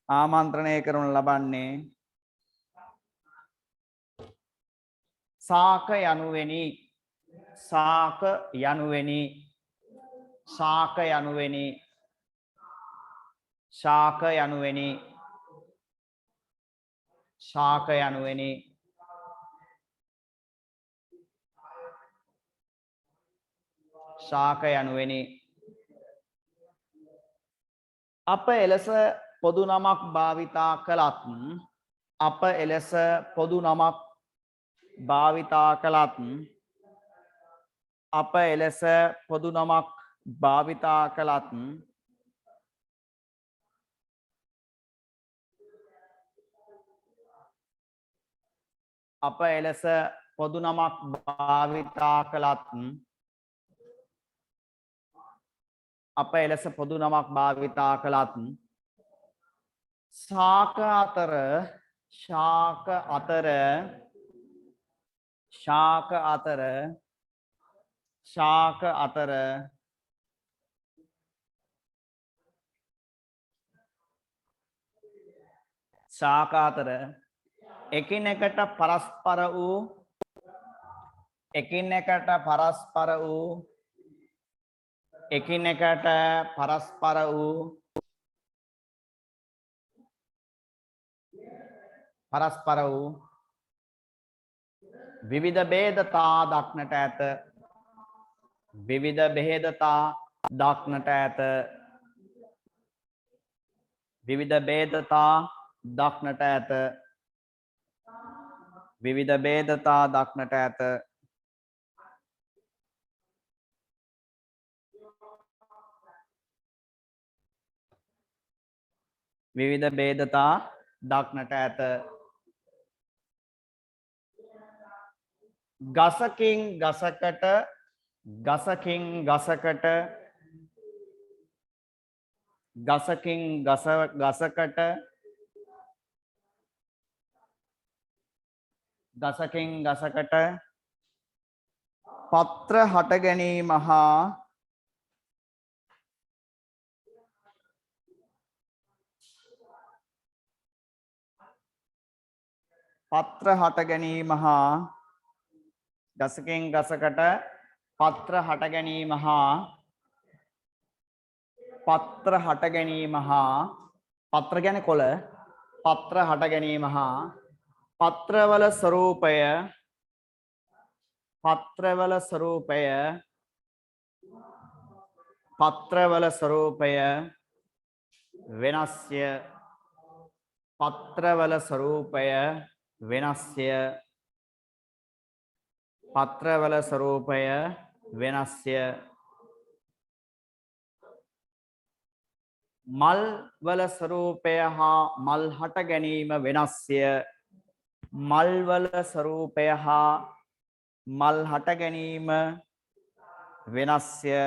A: ආමන්ත්‍රණය කරනු ලබන්නේ සාක යනුවෙනි සාක යනුවෙනි ශාක යනුවෙනි ශාක යනුවෙනි ශාක යනුවෙනි ශාක යනුවෙනි අප එලෙස පොදු නමක් භාවිතා කළත් අප එලෙස පොදු නමක් භාවිතා කළත් අප එලෙස පොදු නමක් භාවිතා කළත් අප එලෙස පොදු නමක් භාවිතා කළත් අප එලෙස පොදු නමක් භාවිතා කළත් ශාක අතර ශාක අතර ශාක අතර ශාක අතර ශාක අතර එකිනෙකට පරස්පර වූ එකිනෙකට පරස්පර වූ එකිනෙකට පරස්පර වූ පරස්පර වූ විවිධ ભેදතා දක්නට ඇත විවිධ ભેදතා දක්නට ඇත විවිධ ભેදතා දක්නට ඇත විවිධ ભેදතා දක්නට ඇත විවිධ ભેදතා දක්නට ඇත ගසකින් ගසකට ගසකින් ගසකට ගසකින් ගසකට ගසකින් ගසකට පත්‍ර හට ගැනීම හා පත්‍ර හට ගැනීම හා ගසකින් ගසකට පත්‍ර හට ගැනීම හා පත්‍ර හට ගැනීම හා පත්‍ර ගැන කොළ පත්‍ර හට ගැනීම හා පත්‍රවල ස්වරූපය පත්‍රවල ස්වරූපය පත්‍රවල ස්වරූපය වෙනස්ය පත්‍රවල ස්වරූපය වෙනස්ය පත්‍රවල ස්වරූපය වෙනස්ය මල් වල ස්වරූපය හා මල් හට ගැනීම වෙනස්ය මල් වල ස්වරූපය හා මල් හට ගැනීම වෙනස්ය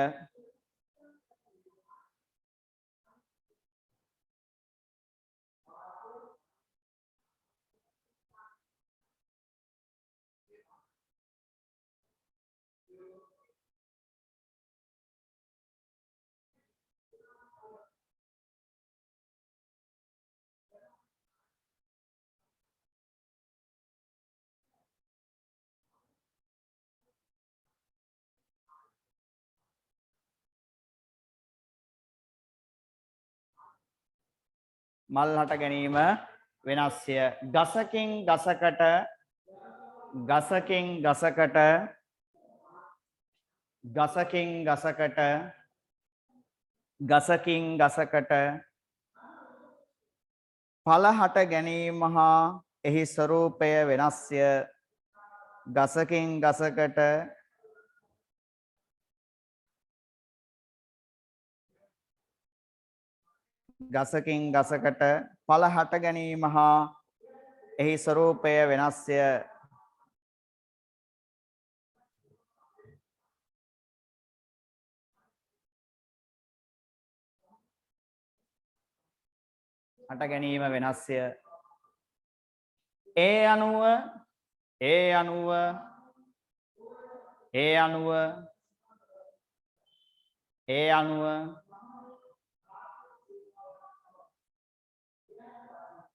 A: මල් හට ගැනීම වෙනස්ය ගසකින් ගසකට ගසකින් ගසකට ගසකින් ගසකට ගසකින් ගසකට ඵල හට ගැනීම හා එහි ස්වરૂපය වෙනස්ය ගසකින් ගසකට ගසකින් ගසකට ඵල හට ගැනීම හා එහි ස්වરૂපය වෙනස්ය හට ගැනීම වෙනස්ය. ඒ අනුව ඒ අනුව ඒ අනුව ඒ අනුව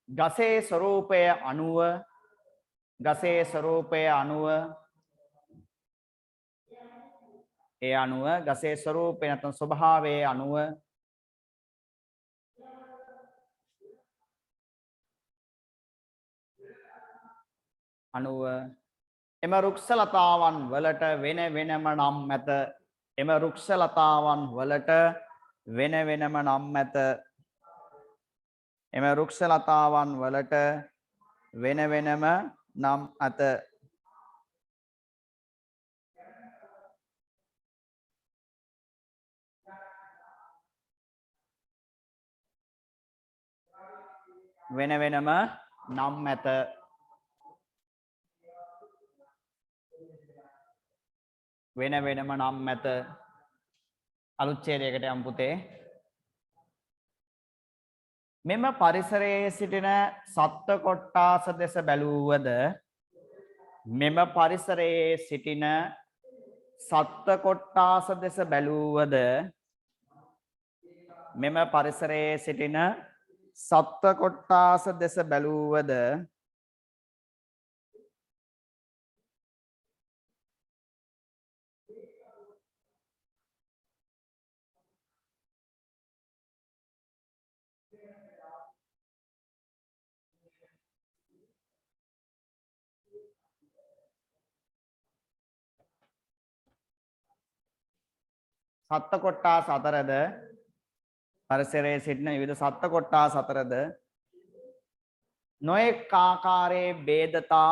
A: ගසේ ස්වરૂපය අනුව ගසේ ස්වરૂපය අනුව ඒ අනුව ගසේ ස්වરૂපය නැත්නම් ස්වභාවයේ අනුව අනුව එම රුක්ෂලතාවන් වලට වෙන වෙනම නම් ඇත. එම රුක්ෂලතාවන් වලට වෙන වෙනම නම් ඇත. එම රුක්ෂලතාවන් වලට වෙන වෙනම නම් ඇත. වෙන වෙනම නම් ඇත. වෙන වෙනම නම් ඇත. අලුත් ඡේදයකට යමු පුතේ. මෙම පරිසරයේ සිටින සත්ත්ව කොට්ටාස දෙස බැලුවද මෙම පරිසරයේ සිටින සත්ත්ව කොට්ටාස දෙස බැලුවද මෙම පරිසරයේ සිටින සත්ත්ව කොට්ටාස දෙස බැලුවද සත්ත්ව කොට්ටාස අතරද පරිසරයේ සිටින විවිධ සත්ත්ව කොට්ටාස අතරද නොඑක් ආකාරයේ ભેදතා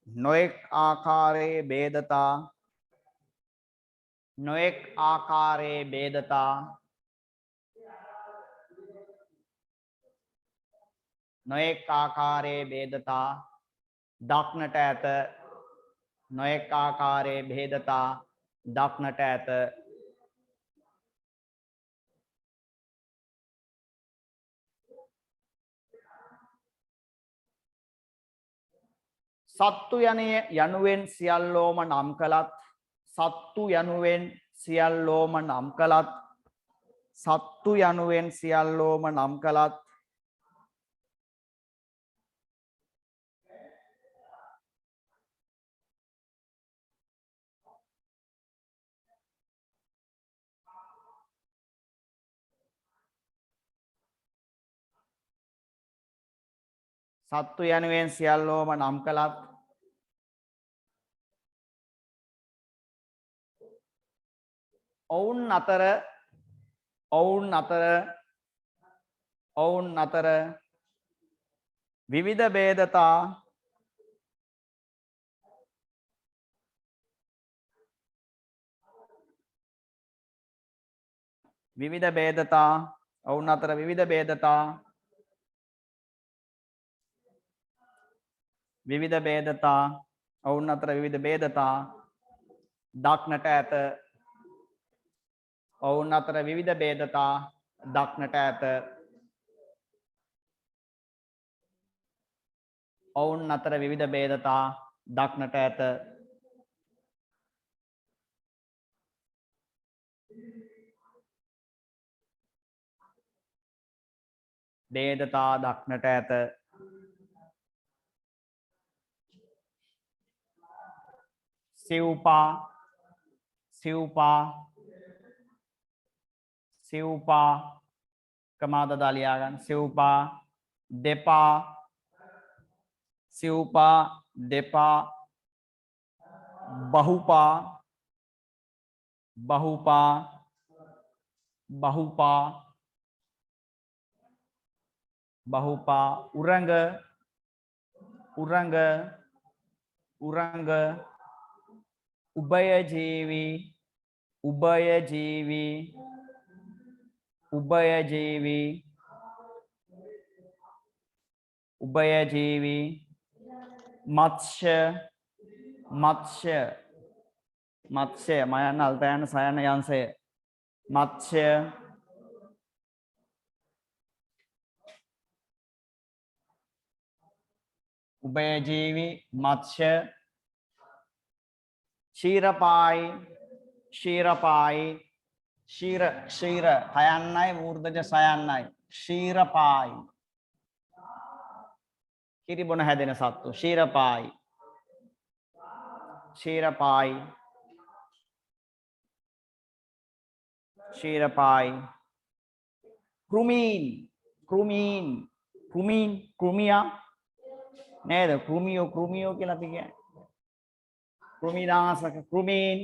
A: නොඑක් ආකාරයේ ભેදතා නොඑක් ආකාරයේ ભેදතා නොඑක් ආකාරයේ ભેදතා දක්නට ඇත. නොඑක් ආකාරයේ ભેදතා දක්නට ඇත. සත්තු යනුවෙන් සියල්ලෝම නම් කළත් සත්තු යනුවෙන් සියල්ලෝම නම් කළත් සත්තු යනුවෙන් සියල්ලෝම නම් කළත් සත්තු යනුවෙන් සියල්ලෝම නම් කළත් ඔවුන් අතර විවිධ ભેදතා ඔවුන් අතර විවිධ ભેදතා ඔවුන් අතර විවිධ ભેදතා දක්නට ඇත. ඔවුන් අතර විවිධ ભેදතා දක්නට ඇත. ඔවුන් අතර විවිධ ભેදතා දක්නට ඇත. ભેදතා දක්නට ඇත. සිව්පා කමාද දාලියා ගන්න. සිව්පා දෙපා බහුපා උරංග උභයජීවී මත්ස්‍ය මයන්න අල්පයන්න සයන්න යන්සය මත්ස්‍ය උභයජීවි මත්ස්‍ය ක්ෂීරපායි ක්ෂීර හයන්නයි වූර්ධජ සයන්නයි ක්ෂීරපායි කිරි බොන හැදෙන සත්තු ක්ෂීරපායි කෘමියා නේද කෘමියෝ කියලා අපි කියන්නේ කෘමිනාශක කෘමීන්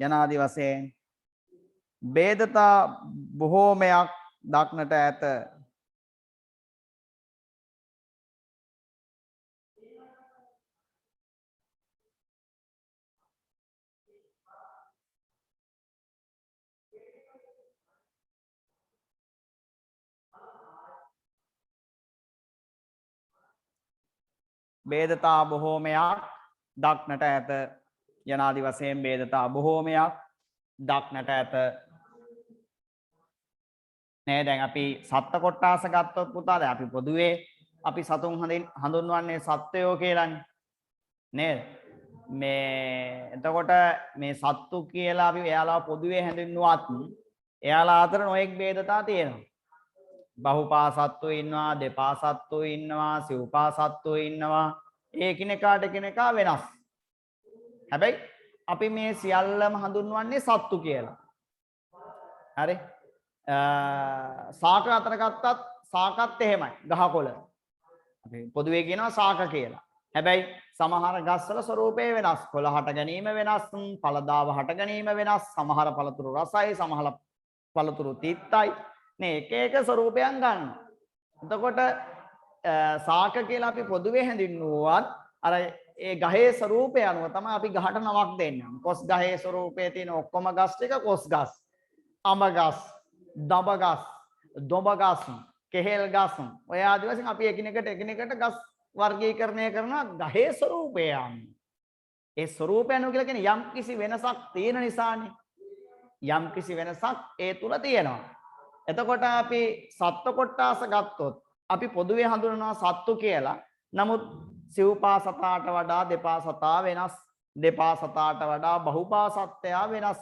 A: යනාදී වශයෙන් ભેදතා බොහෝමයක් දක්නට ඇත. ભેදතා බොහෝමයක් දක්නට ඇත. යනාදි වශයෙන් ભેදතා බොහෝමයක් දක්නට ඇත. නේ දැන් අපි සත්ත්ව කොටාස ගත්තොත් පුතා දැන් අපි පොදුවේ අපි සතුන් හඳුන්වන්නේ සත්වයෝ කියලානේ නේද මේ එතකොට මේ සත්තු කියලා අපි එයාලා පොදුවේ හැඳින්වුවත් එයාලා අතර නොඑක් ભેදතා තියෙනවා. බහුපා සත්තු ඉන්නවා, දෙපා සත්තු ඉන්නවා, සිව්පා සත්තු ඉන්නවා. ඒ එකිනෙකාට එකිනෙකා වෙනස්. හැබැයි අපි මේ සියල්ලම හඳුන්වන්නේ සත්තු කියලා. හරි? සාක අතර ගත්තත් සාකත් එහෙමයි. ගහකොළ. අපි පොදුවේ කියනවා සාක කියලා. හැබැයි සමහර ගස්වල ස්වરૂපය වෙනස්. කොළ හට ගැනීම වෙනස්, පළදාව හට ගැනීම වෙනස්. සමහර පළතුරු රසයි, සමහර පළතුරු තිත්තයි. නේ එක එක ස්වરૂපයන් ගන්නවා. එතකොට සාක කියලා අපි පොදුවේ හැඳින්වුවත් අර ඒ ගහේ ස්වરૂපය අනුව තමයි අපි ගහට නමක් දෙන්නේ. කොස් ගහේ ස්වરૂපයේ තියෙන ඔක්කොම ගස් ටික කොස් ගස්, අඹ ගස්, දඹ ගස්, දොඹ ගස්, කෙහෙල් ගස්. ඔය ආදි වශයෙන් අපි එකිනෙකට ගස් වර්ගීකරණය කරන ගහේ ස්වરૂපය අනුව. ඒ ස්වરૂපය අනුව කියලා කියන්නේ යම් කිසි වෙනසක් තියෙන නිසානේ. යම් කිසි වෙනසක් ඒ තුල තියෙනවා. එතකොට අපි සත්ත්ව කොටාස ගත්තොත් අපි පොදුවේ හඳුනනවා සත්තු කියලා. නමුත් සිව්පා සතාට වඩා දෙපා සතා වෙනස්. දෙපා සතාට වඩා බහුපා සත්වයා වෙනස්.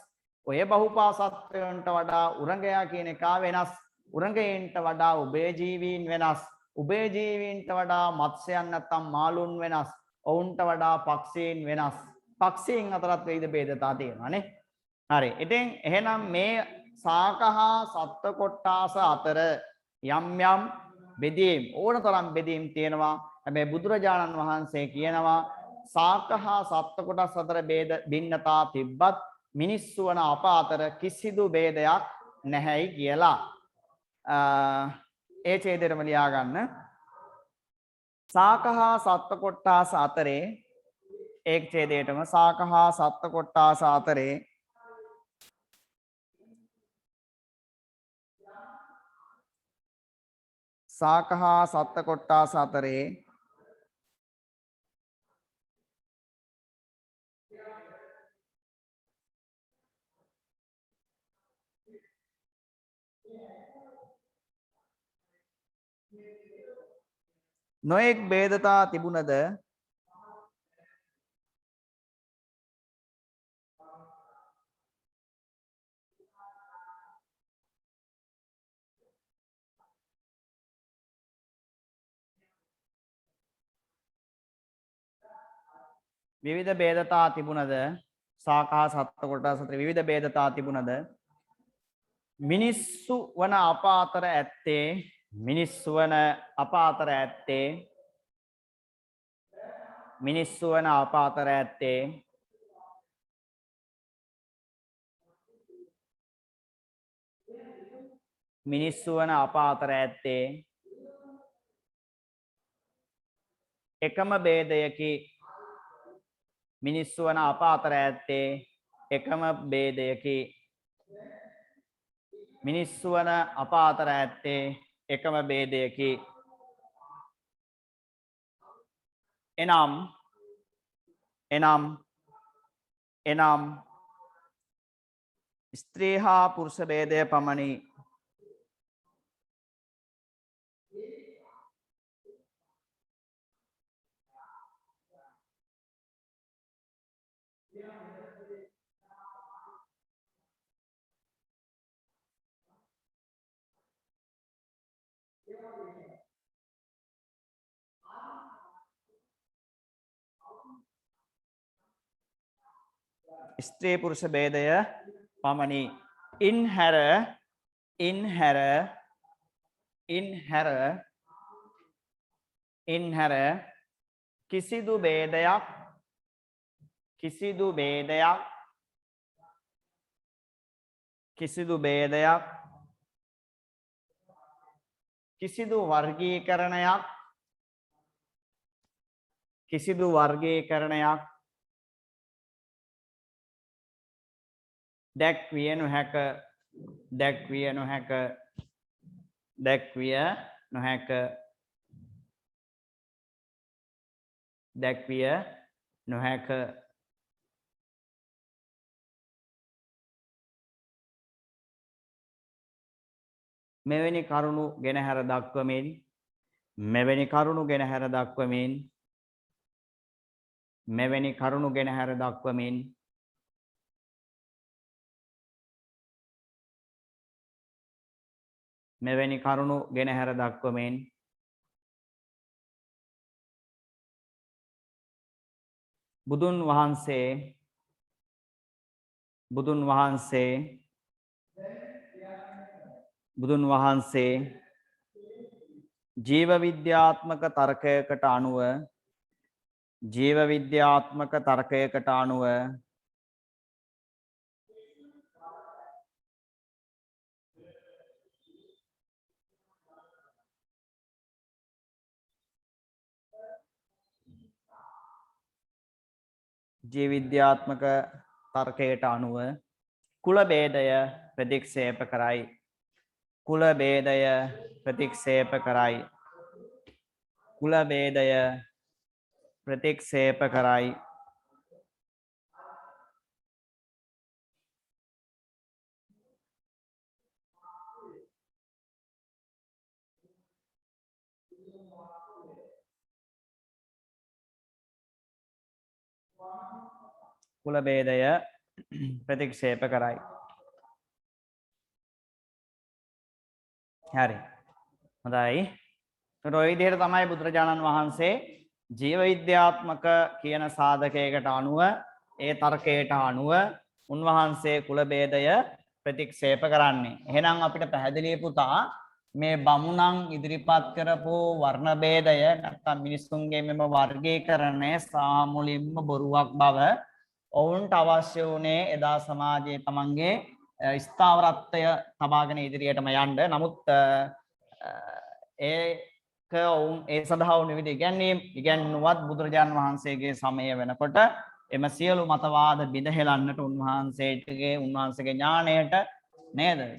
A: ඔය බහුපා සත්වයන්ට වඩා උරංගයා කියන එක වෙනස්. උරංගයන්ට වඩා උභයජීවීන් වෙනස්. උභයජීවීන්ට වඩා මත්ස්‍යයන් නැත්නම් මාළුන් වෙනස්. ඔවුන්ට වඩා පක්ෂීන් වෙනස්. පක්ෂීන් අතරත් විවිධ ભેදතා තියෙනවා නේ. හරි. ඉතින් එහෙනම් මේ සාකහා සත්ත්ව කොටාස අතර යම් බෙදීම් ඕනතරම් බෙදීම් තියෙනවා. හැබැයි බුදුරජාණන් වහන්සේ කියනවා සාකහා සත්ත්ව කොටස් අතර භින්නතා තිබ්බත් මිනිස්සු වන අප අතර කිසිදු ભેදයක් නැහැයි කියලා. ඒ ඡේදෙටම ලියා ගන්න. සාකහා සත්ත්ව කොටාස අතරේ ඒ ඡේදයටම සාකහා සත්ත්ව කොටාස අතරේ සාකහා සත්ත්ව කොටාස අතරේ නොඑක් ભેදතා තිබුණද විවිධ ભેදතා තිබුණද සාකහා සත්ත්ව කොටස් අතර විවිධ ભેදතා තිබුණද මිනිස්සු වන අප අතර ඇත්තේ මිනිස්සු වන අප අතර ඇත්තේ මිනිස්සු වන අප අතර ඇත්තේ මිනිස්සු වන අප අතර ඇත්තේ එකම ભેදයකි මිනිස්සු වන අප අතර ඇත්තේ එකම ભેදයකි මිනිස්සු වන අප අතර ඇත්තේ එකම ભેදයකි එනම් ස්ත්‍රී හා පුරුෂ ભેදය පමණි ස්ත්‍රී පුරුෂ ભેදය පමණි ඉන් හැර කිසිදු ભેදයක් කිසිදු වර්ගීකරණයක් දැක්විය නොහැක මෙවැනි කරුණු ගෙනහැර දක්වමින් බුදුන් වහන්සේ ජීව විද්‍යාත්මක තර්කයකට අනුව කුල ભેදය ප්‍රතික්ෂේප කරයි හරි හොඳයි එතකොට ওই විදිහට තමයි බුදුරජාණන් වහන්සේ ජීව විද්‍යාත්මක කියන සාධකයකට අනුව ඒ තර්කයට අනුව උන්වහන්සේ කුල ભેදය ප්‍රතික්ෂේප කරන්නේ එහෙනම් අපිට පැහැදිලි පුතා මේ බමුණන් ඉදිරිපත් කරපු වර්ණ ભેදය නැත්නම් මිනිසුන්ගේ මෙම වර්ගීකරණය සාමුලින්ම බොරුවක් බව ඔවුන්ට අවශ්‍ය වුණේ එදා සමාජයේ තමන්ගේ ස්ථාවරත්වය තබාගෙන ඉදිරියටම යන්න. නමුත් ඒක ඔවුන් ඒ සඳහා වුණ විදිහ ඉගැන්නුවත් බුදුරජාණන් වහන්සේගේ සමය වෙනකොට එම සියලු මතවාද බිඳහෙලන්නට උන්වහන්සේගේ ඥාණයට නේද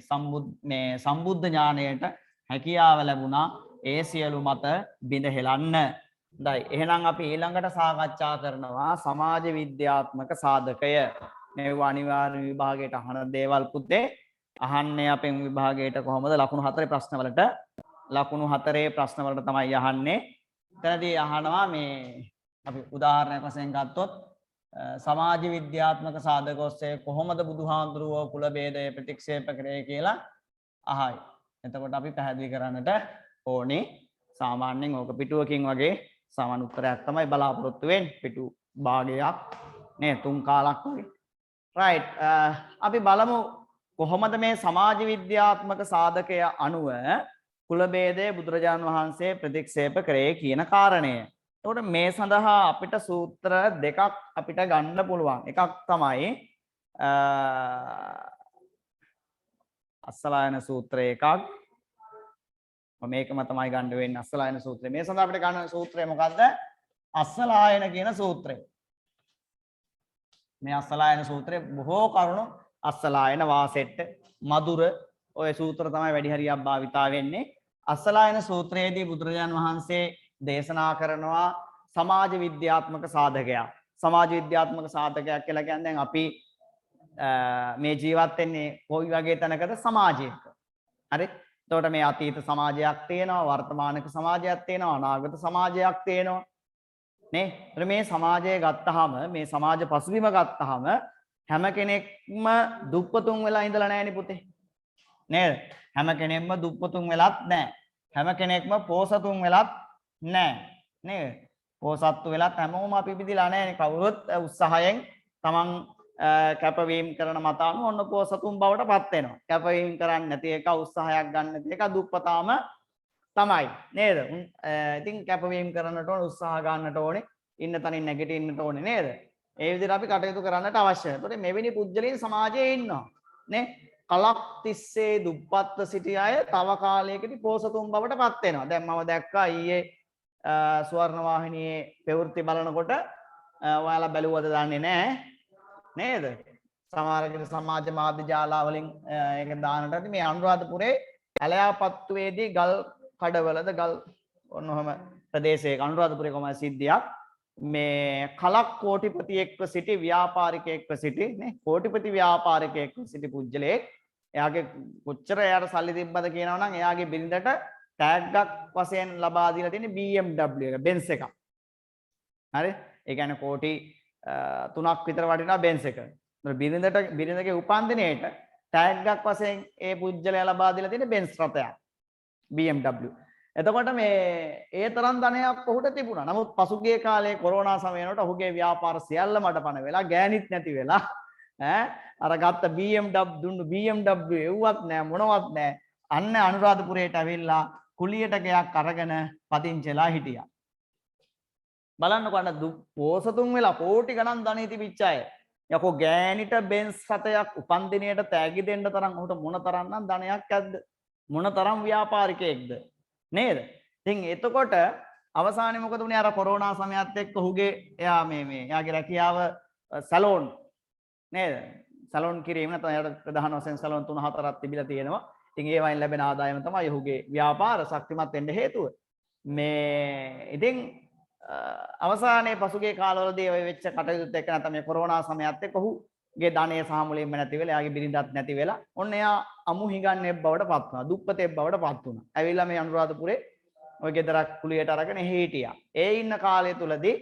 A: සම්බුද්ධ ඥාණයට හැකියාව ලැබුණා ඒ සියලු මත බිඳහෙලන්න. හොඳයි එහෙනම් අපි ඊළඟට සාකච්ඡා කරනවා සමාජ විද්‍යාත්මක සාධකය. මේවා අනිවාර්ය විභාගයට අහන දේවල් පුතේ අහන්නේ අපෙන් විභාගයට කොහොමද ලකුණු 4 ප්‍රශ්න වලට තමයි අහන්නේ. එතනදී අහනවා මේ අපි උදාහරණයක් වශයෙන් ගත්තොත් සමාජ විද්‍යාත්මක සාධක ඔස්සේ කොහොමද බුදුහාඳුරුවෝ කුල ભેදය ප්‍රතික්ෂේප කරේ කියලා අහයි. එතකොට අපි පැහැදිලි කරන්නට ඕනේ සාමාන්‍යයෙන් ඕක පිටුවකින් වගේ සාමාන්‍ය උත්තරයක් තමයි බලාපොරොත්තු වෙන්නේ. පිටු භාගයක් නේ 3 කාලක් වගේ. right අපි බලමු කොහොමද මේ සමාජ විද්‍යාත්මක සාධකය අනුව කුල ભેදය බුදුරජාණන් වහන්සේ ප්‍රතික්ෂේප කරේ කියන කාරණය. එතකොට මේ සඳහා අපිට සූත්‍ර දෙකක් අපිට ගන්න පුළුවන්. එකක් තමයි අස්සලායන සූත්‍රය එකක්. මේකම තමයි ගන්න වෙන්නේ අස්සලායන සූත්‍රය. මේ සඳහා අපිට ගන්න සූත්‍රය මොකද්ද? අස්සලායන කියන සූත්‍රය. මේ අස්සලායන සූත්‍රයේ බොහෝ කරුණු අස්සලායන වාසෙට්ට මధుර ඔය සූත්‍ර තමයි වැඩි හරියක් භාවිතා වෙන්නේ. අස්සලායන සූත්‍රයේදී බුදුරජාණන් වහන්සේ දේශනා කරනවා සමාජ විද්‍යාත්මක සාධකයක්. සමාජ විද්‍යාත්මක සාධකයක් කියලා කියන්නේ දැන් අපි මේ ජීවත් වෙන්නේ කොයි වගේ තැනකද සමාජයක. හරි? එතකොට මේ අතීත සමාජයක් තියෙනවා, වර්තමානික සමාජයක් තියෙනවා, අනාගත සමාජයක් තියෙනවා. නේ? එතකොට මේ සමාජය ගත්තාම මේ සමාජ පසුබිම ගත්තාම හැම කෙනෙක්ම දුප්පතුන් වෙලා ඉඳලා නැහැ නේ පුතේ. නේද? හැම කෙනෙක්ම දුප්පතුන් වෙලත් නැහැ. හැම කෙනෙක්ම පෝසතුන් වෙලත් නැහැ. නේද? පෝසත්තු වෙලත් හැමෝම අපි පිළිදලා නැහැ නේ. කවුරුත් උත්සාහයෙන් තමන් කැපවීම කරන මත අනුව ඔන්න පෝසතුන් බවට පත් වෙනවා. කැපවීම කරන්නේ නැති එක, උත්සාහයක් ගන්න නැති එක දුප්පතාම තමයි. නේද? ඉතින් කැපවීම කරන්නට ඕන, උත්සාහ ගන්නට ඕනේ, ඉන්න තනින් නැගිටින්නට ඕනේ නේද? ඒ විදිහට අපි කටයුතු කරන්නට අවශ්‍යයි. ඒතකොට මෙවැනි පුජ්‍යලීන් සමාජයේ ඉන්නවා. නේ? කලක් තිස්සේ දුප්පත්ව සිටි අය තව කාලයකදී පෝසතුන් බවට පත් වෙනවා. දැන් මම දැක්කා ඊයේ ස්වර්ණ වාහිනියේ ප්‍රවෘත්ති බලනකොට ඔයාලා බැලුවද දන්නේ නැහැ. නේද? සමහර සමාජ මාධ්‍ය ජාලා වලින් ඒක දානට මේ අනුරාධපුරේ ඇලයාපත්තුවේදී ගල් කඩවලද ගල් ඔන්නෝම ප්‍රදේශයක අනුරාධපුරේ කොහොම සිද්ධියක් මේ කලක් කෝටිපතියෙක්ව සිටි ව්‍යාපාරිකයෙක්ව සිටි නේ කෝටිපති ව්‍යාපාරිකයෙක්ව සිටි පුජ්‍යලයක් එයාගේ කොච්චර එයාට සල්ලි තිබ්බද කියනවා නම් එයාගේ බිරිඳට ටැග්ගක් වශයෙන් ලබා දීලා තියෙන්නේ BMW එක Benz එකක්. හරි? ඒ කියන්නේ කෝටි 3ක් විතර වටිනා Benz එක. බිරිඳගේ උපන්දිනේට ටැග්ගක් වශයෙන් ඒ පුජ්‍යලයා ලබා දීලා තියෙන්නේ Benz රථයක්. BMW. එතකොට මේ ඒ තරම් ධනයක් ඔහුට තිබුණා. නමුත් පසුගිය කාලේ කොරෝනා සමය වෙනකොට ඔහුගේ ව්‍යාපාර සියල්ල මඩපණ වෙලා, ගෑනිත් නැති වෙලා අර ගත්ත BMW එව්වත් නැහැ, මොනවත් නැහැ. අන්න අනුරාධපුරයට ඇවිල්ලා කුලියට ගයක් අරගෙන පදිංචිලා හිටියා. බලන්නකො අන්න පෝසතුන් වෙලා කෝටි ගණන් ධනෙ තිබිච්ච අය. යකෝ ගෑනිට බෙන්ස් රථයක් උපන්දිනයට තෑගි දෙන්න තරම් ඔහුට මොන තරම් නම් ධනයක් ඇද්ද? මොන තරම් ව්‍යාපාරිකයෙක්ද? නේද? ඉතින් එතකොට අවසානයේ මොකද වුනේ? අර කොරෝනා සමයත් එක්ක ඔහුගේ එයා මේ එයාගේ රැකියාව සැලෝන් නේද? සැලෝන් කිරීම නැත්නම් එයාට ප්‍රධාන වශයෙන් සැලෝන් 3-4ක් තිබිලා තියෙනවා. ඉතින් ඒ වයින් ලැබෙන ආදායම තමයි ඔහුගේ ව්‍යාපාර ශක්තිමත් වෙන්න හේතුව. මේ ඉතින් අවසානයේ පසුගිය කාලවලදී ඔය වෙච්ච කටයුතුත් එක්ක නැත්නම් මේ කොරෝනා සමයත් එක්ක ඔහුගේ ධනය සහ මුලින්ම නැති වෙලා එයාගේ බිරිඳත් නැති වෙලා ඔන්න එයා අමු හිඟන්නේක් බවට පත් වුණා. දුප්පතෙක් බවට පත් වුණා. ඇවිල්ලා මේ අනුරාධපුරේ ඔය ගෙදරක් කුලියට අරගෙන හිටියා. ඒ ඉන්න කාලය තුලදී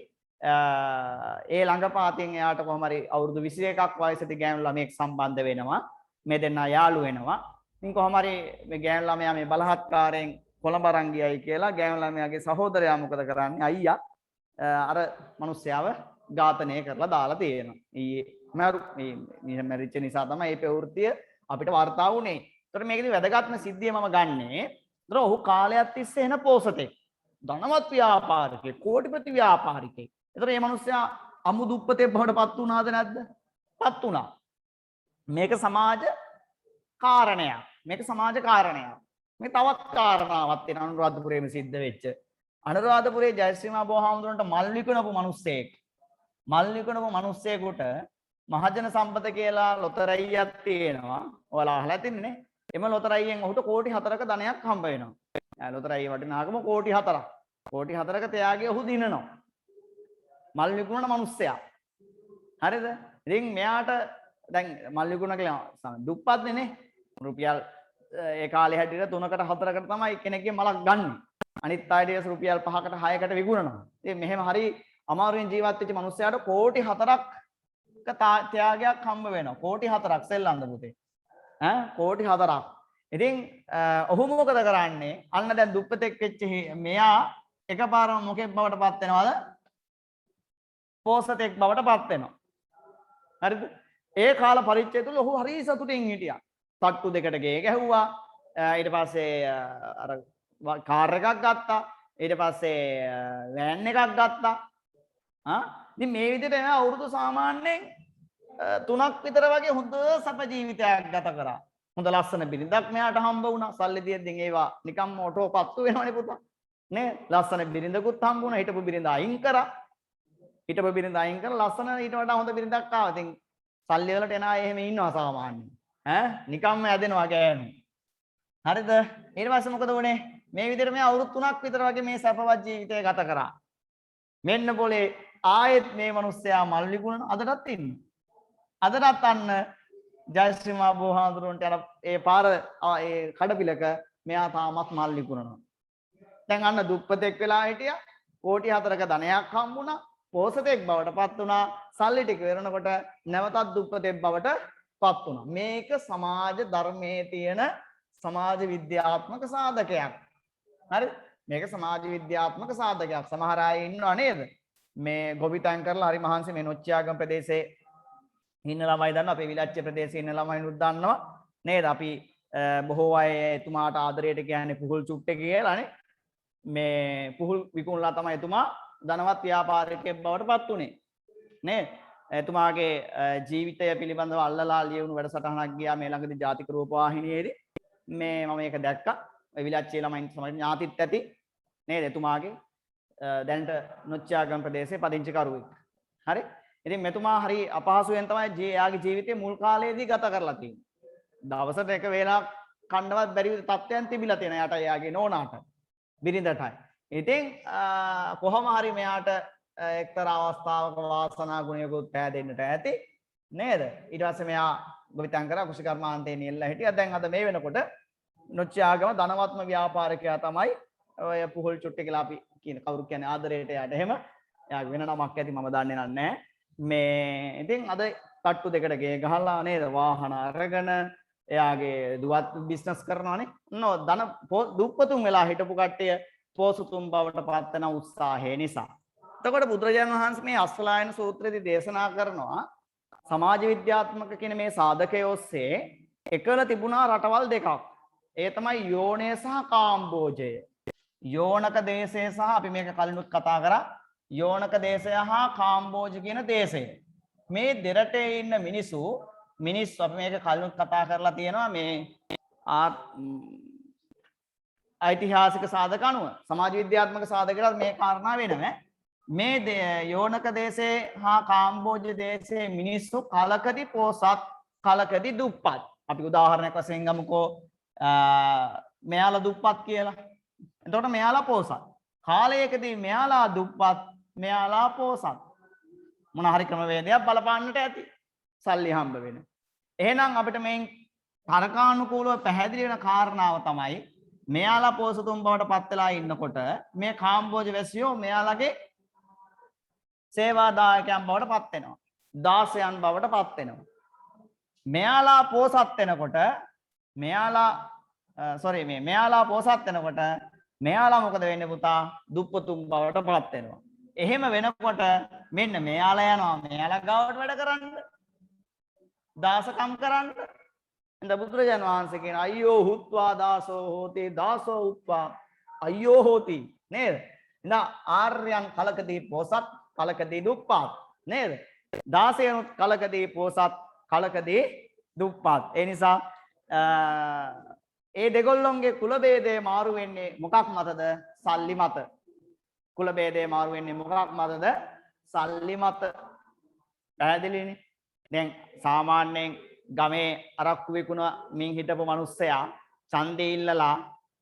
A: ඒ ළඟපාතින් එයාට කොහොම හරි අවුරුදු 21ක් වයසට ගෑනු ළමයෙක් සම්බන්ධ වෙනවා. මේ දෙන්නා යාළු වෙනවා. ඉතින් කොහොම හරි මේ ගෑනු ළමයා මේ බලහත්කාරයෙන් කොළඹ අරන් ගියයි කියලා ගෑනු ළමයාගේ සහෝදරයා මොකද කරන්නේ? අයියා අර මිනිස්යාව ඝාතනය කරලා දාලා තියෙනවා. ඊයේ මැරිච්ච නිසා තමයි මේ ප්‍රවෘත්තිය අපිට වාර්තා වුණේ. ඒතර මේකේ වැදගත්ම සිද්ධිය මම ගන්නේ. ඒතර ඔහු කාලයක් තිස්සේ එන පෝසතෙක්. ධනවත් ව්‍යාපාරිකයෙක්, කෝටිපති ව්‍යාපාරිකයෙක්. ඒතර මේ මිනිස්සයා අමු දුප්පතෙක් බවට පත් වුණාද නැද්ද? පත් වුණා. මේක සමාජ කාරණයක්. මේක සමාජ කාරණයක්. මේ තවත් කාරණාවක් තියෙන අනුරාධපුරයේම සිද්ධ වෙච්ච. අනුරාධපුරයේ ජයශ්‍රීමා බෝහාමුදුරන්ට මල් විකුණපු මිනිස්සෙක්. මල් විකුණපු මිනිස්සෙකුට මහජන සම්පත කියලා ලොතරැයියක් තියෙනවා. ඔයාලා අහලා තින්නේ. එම ලොතරැයියෙන් ඔහුට කෝටි 4ක ධනයක් හම්බ වෙනවා. ලොතරැයිය වටිනාකම කෝටි 4ක්. කෝටි 4ක තයාගේ ඔහු දිනනවා. මල් විකුණන මිනිස්සයා. හරිද? ඉතින් මෙයාට දැන් මල් විකුණන කියලා දුප්පත්නේ නේ. රුපියල් ඒ කාලේ හැටියට 3කට 4කට තමයි කෙනෙක්ගේ මලක් ගන්න. අනිත් අයට රුපියල් 5කට 6කට විකුණනවා. ඉතින් මෙහෙම හරි අමාරුවෙන් ජීවත් වෙච්ච මිනිස්සයාට කෝටි 4ක් ත්‍යාගයක් හම්බ වෙනවා. කෝටි 4ක් සෙල්ලම්ද පුතේ. කෝටි 4ක්. ඉතින් ඔහු මොකද කරන්නේ? අන්න දැන් දුප්පතෙක් වෙච්ච මෙයා එකපාරම මොකෙක් බවට පත් වෙනවද? පෝසතෙක් බවට පත් වෙනවා. හරිද? ඒ කාල පරිච්ඡේදය තුල ඔහු හරි සතුටින් හිටියා. තට්ටු දෙකට ගේ ගැහුවා. ඊට පස්සේ අර කාර් එකක් ගත්තා. ඊට පස්සේ වෑන් එකක් ගත්තා. ඉතින් මේ විදිහට එයා අවුරුදු සාමාන්‍යයෙන් 3ක් විතර වගේ හොඳ සප ජීවිතයක් ගත කරා. හොඳ ලස්සන බිරිඳක් මෙයාට හම්බ වුණා. සල්ලි දියෙන් ඒවා නිකම්ම ඔටෝ පත්තු වෙනවනේ පුතා. නේ? ලස්සන බිරිඳකුත් හම්බ වුණා. හිටපු බිරිඳ අයින් කරා. හිටපු බිරිඳ අයින් කරලා ලස්සන ඊට වඩා හොඳ බිරිඳක් ආවා. ඉතින් සල්ලි වලට එන අය එහෙම ඉන්නවා සාමාන්‍යයෙන්. ඈ නිකම්ම ඇදෙනවා ගෑනු. හරිද? ඊට පස්සේ මොකද වුනේ? මේ විදිහට මේ අවුරුදු 3ක් විතර වගේ මේ සැපවත් ජීවිතය ගත කරා. මෙන්න පොලේ ආයෙත් මේ මිනිස්සයා මල් විකුණන අදටත් ඉන්නේ. අදටත් අන්න ජයශ්‍රී මහ බෝහාඳුරන්ට යන ඒ පාර ඒ කඩපිලක මෙයා තාමත් මල් විකුණනවා. දැන් අන්න දුප්පතෙක් වෙලා හිටියා. කෝටි 4ක ධනයක් හම්බුණා. පෝසතෙක් බවට පත් වුණා. සල්ලි ටික වෙරනකොට නැවතත් දුප්පතෙක් බවට පත් වුණා. මේක සමාජ ධර්මයේ තියෙන සමාජ විද්‍යාත්මක සාධකයක්. හරි? මේක සමාජ විද්‍යාත්මක සාධකයක්. සමහර අය ඉන්නව නේද? මේ ගොවිතැන් කරලා හරි මහන්සි මේ නොච්චියාගම ප්‍රදේශයේ ඉන්න ළමයි දන්නවා. අපේ විලච්ච ප්‍රදේශයේ ඉන්න ළමයිනුත් දන්නවා නේද? අපි බොහෝ අය එතුමාට ආදරයට කියන්නේ පුහුල් චුට්ටේ කියලානේ. මේ පුහුල් විකුණලා තමයි එතුමා ධනවත් ව්‍යාපාරිකයෙක් බවට පත් උනේ. නේද? එතුමාගේ ජීවිතය පිළිබඳව අල්ලලා ලියවුණු වැඩසටහනක් ගියා මේ ළඟදී ජාතික රූපවාහිනියේදී. මේ මම මේක දැක්කා. ඔය විලච්චේ ළමයින් සමග ඥාතිත් ඇති නේද? එතුමාගේ දැනට නොච්චියාගම ප්‍රදේශයේ පදිංචි කරුවෙක්. හරි? ඉතින් මෙතුමා හරි අපහසුයෙන් තමයි එයාගේ ජීවිතේ මුල් කාලයේදී ගත කරලා තියෙන්නේ. දවසට එක වේලාවක් කන්නවත් බැරි තත්ත්වයන් තිබිලා තියෙනවා යාට එයාගේ නෝනාට. බිරිඳටයි. ඉතින් කොහොම හරි මෙයාට එක්තරා අවස්ථාවක වාසනා ගුණයකුත් පෑදෙන්නට ඇති නේද? ඊට පස්සේ මෙයා ගොවිතැන් කරා කුෂිකර්මාන්තේ නියැලලා හිටියා. දැන් අද මේ වෙනකොට නොච්චියාගම ධනවත්ම ව්‍යාපාරිකයා තමයි ඔය පුහුල් චුට්ටි කියලා අපි කියන කවුරු කියන්නේ ආදරයට යාට. එහෙම එයාගේ වෙන නමක් ඇති මම දන්නේ නැහැ. මේ ඉතින් අද තට්ටු දෙකට ගේ ගහලා නේද වාහන අරගෙන එයාගේ දුවත් බිස්නස් කරනවානේ. නෝ ධන දුප්පතුන් වෙලා හිටපු කට්ටිය පෝසුතුන් බවට පත් වෙන උත්සාහය නිසා. එතකොට බුදුරජාණන් වහන්සේ මේ අස්සලායන සූත්‍රයේදී දේශනා කරනවා සමාජ විද්‍යාත්මක කියන මේ සාධකයේ ඔස්සේ එකල තිබුණා රටවල් දෙකක්. ඒ තමයි යෝනය සහ කාම්බෝජය. යෝනක දේශය සහ අපි මේක කලිනුත් කතා කරා යෝනක දේශය හා කාම්බෝජ කියන දේශය. මේ දෙරටේ ඉන්න මිනිස්සු අපි මේක කලිනුත් කතා කරලා තියෙනවා මේ ඓතිහාසික සාධක අනුව සමාජ විද්‍යාත්මක සාධකවල මේ කාරණා වෙනව. මේ යෝනක දේශේ හා කාම්බෝජ දේශේ මිනිස්සු කලකදී පොසත් කලකදී දුප්පත්. අපි උදාහරණයක් වශයෙන් ගමුකෝ මෙයාලා දුප්පත් කියලා. එතකොට මෙයාලා පොසත්. කාලයකදී මෙයාලා දුප්පත් මෙයාලා පොසත්. මොන හරි ක්‍රමවේදයක් බලපාන්නට ඇති. සල්ලි හම්බ වෙන. එහෙනම් අපිට මේ තර්කානුකූලව පැහැදිලි වෙන කාරණාව තමයි මෙයාලා පොසතුන් බවට පත් වෙලා ඉන්නකොට මේ කාම්බෝජ වැසියෝ මෙයාලගේ සේවාදායකයන් බවට පත් වෙනවා. දාසයන් බවට පත් වෙනවා. මෙයාලා පොසත් වෙනකොට මෙයාලා පොසත් වෙනකොට මෙයාලා මොකද වෙන්නේ පුතා? දුප්පතුන් බවට පත් වෙනවා. එහෙම වෙනකොට මෙන්න මෙයාලා යනවා මෙයාලා ගාවට වැඩ කරන්න. දාසකම් කරන්න. ඉතින් බුදුරජාණන් වහන්සේ කියන අයියෝ හුත්වා දාසෝ හෝති දාසෝ උත්වා අයියෝ හෝති නේද? ඉතින් ආර්යයන් කලකදී පොසත් කලකදී දුප්පත් නේද? දාසයන් කලකදී පොසත් කලකදී දුප්පත්. ඒ නිසා ඒ දෙගොල්ලොන්ගේ කුල ભેදේ මාරු වෙන්නේ මොකක් මතද? සල්ලි මත. කුල ભેදේ මාරු වෙන්නේ මොකක් මතද? සල්ලි මත. පැහැදිලිනේ? දැන් සාමාන්‍යයෙන් ගමේ අරක්කු විකුණ මින් හිටපු මිනිස්සයා ඡන්දේ ඉල්ලලා